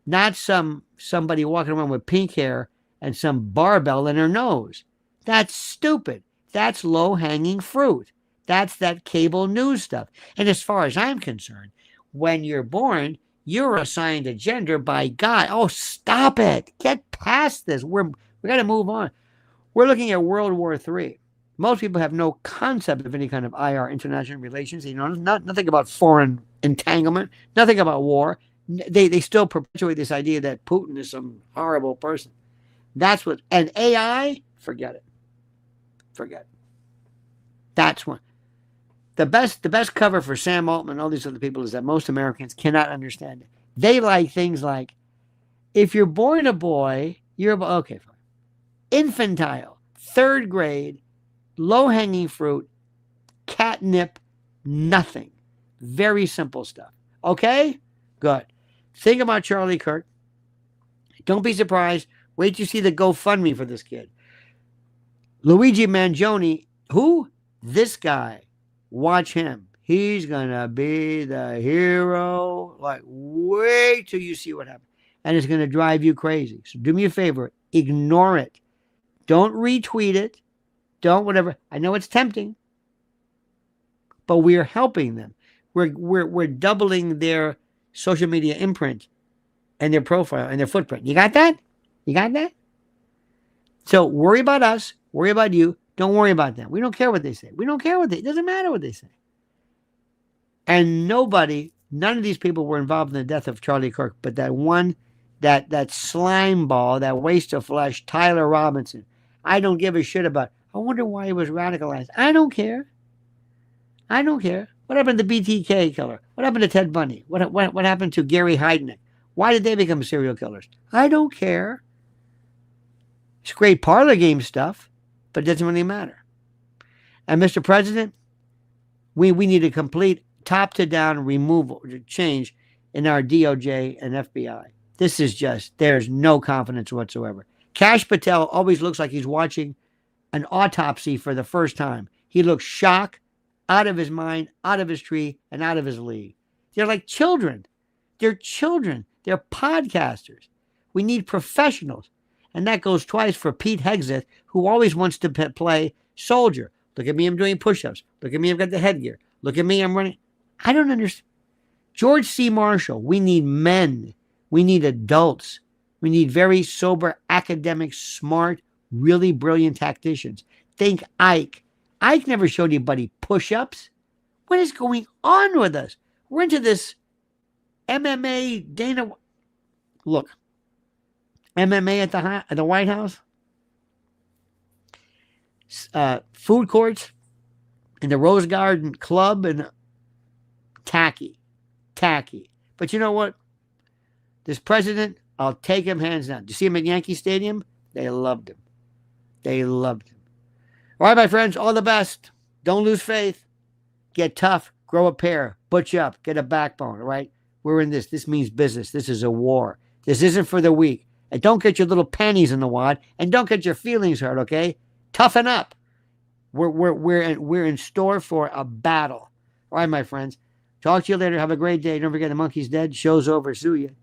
not somebody walking around with pink hair and some barbell in her nose. That's stupid. That's low-hanging fruit. That's that cable news stuff. And as far as I'm concerned, when you're born, you're assigned a gender by God. Oh, stop it. Get past this. We got to move on. We're looking at World War III. Most people have no concept of any kind of IR, international relations. You know, nothing about foreign entanglement, nothing about war. They still perpetuate this idea that Putin is some horrible person. That's what, and AI, forget it. Forget it. That's one. The best cover for Sam Altman and all these other people is that most Americans cannot understand it. They like things like, if you're born a boy, you're a boy. Okay, fine. Infantile, 3rd grade, low-hanging fruit, catnip, nothing. Very simple stuff. Okay? Good. Think about Charlie Kirk. Don't be surprised. Wait till you see the GoFundMe for this kid. Luigi Mangione, who? This guy. Watch him. He's going to be the hero. Like, wait till you see what happens. And it's going to drive you crazy. So do me a favor. Ignore it. Don't retweet it. Don't whatever. I know it's tempting. But we are helping them. We're doubling their social media imprint and their profile and their footprint. You got that? You got that? So worry about us. Worry about you. Don't worry about them. We don't care what they say. We don't care it doesn't matter what they say. And none of these people were involved in the death of Charlie Kirk, but that one, that slime ball, that waste of flesh, Tyler Robinson. I don't give a shit about. I wonder why he was radicalized. I don't care. I don't care. What happened to the BTK killer? What happened to Ted Bundy? What happened to Gary Heidnik? Why did they become serial killers? I don't care. It's great parlor game stuff, but it doesn't really matter. And Mr. President, we need a complete top-to-down removal, change in our DOJ and FBI. This is just, there's no confidence whatsoever. Kash Patel always looks like he's watching an autopsy for the first time. He looks shocked, out of his mind, out of his tree, and out of his league. They're like children. They're children. They're podcasters. We need professionals. And that goes twice for Pete Hegseth, who always wants to play soldier. Look at me, I'm doing push-ups. Look at me, I've got the headgear. Look at me, I'm running. I don't understand. George C. Marshall, we need men. We need adults. We need very sober, academic, smart, really brilliant tacticians. Think Ike. Ike never showed anybody push-ups. What is going on with us? We're into this MMA Dana. Look, MMA at the White House, food courts, in the Rose Garden Club, and tacky. But you know what? This president, I'll take him hands down. Did you see him at Yankee Stadium? They loved him. All right, my friends, all the best. Don't lose faith. Get tough. Grow a pair. Butch up. Get a backbone, all right? We're in this. This means business. This is a war. This isn't for the weak. And don't get your little panties in the wad. And don't get your feelings hurt, okay? Toughen up. We're in store for a battle. All right, my friends. Talk to you later. Have a great day. Don't forget the monkey's dead. Show's over. See you.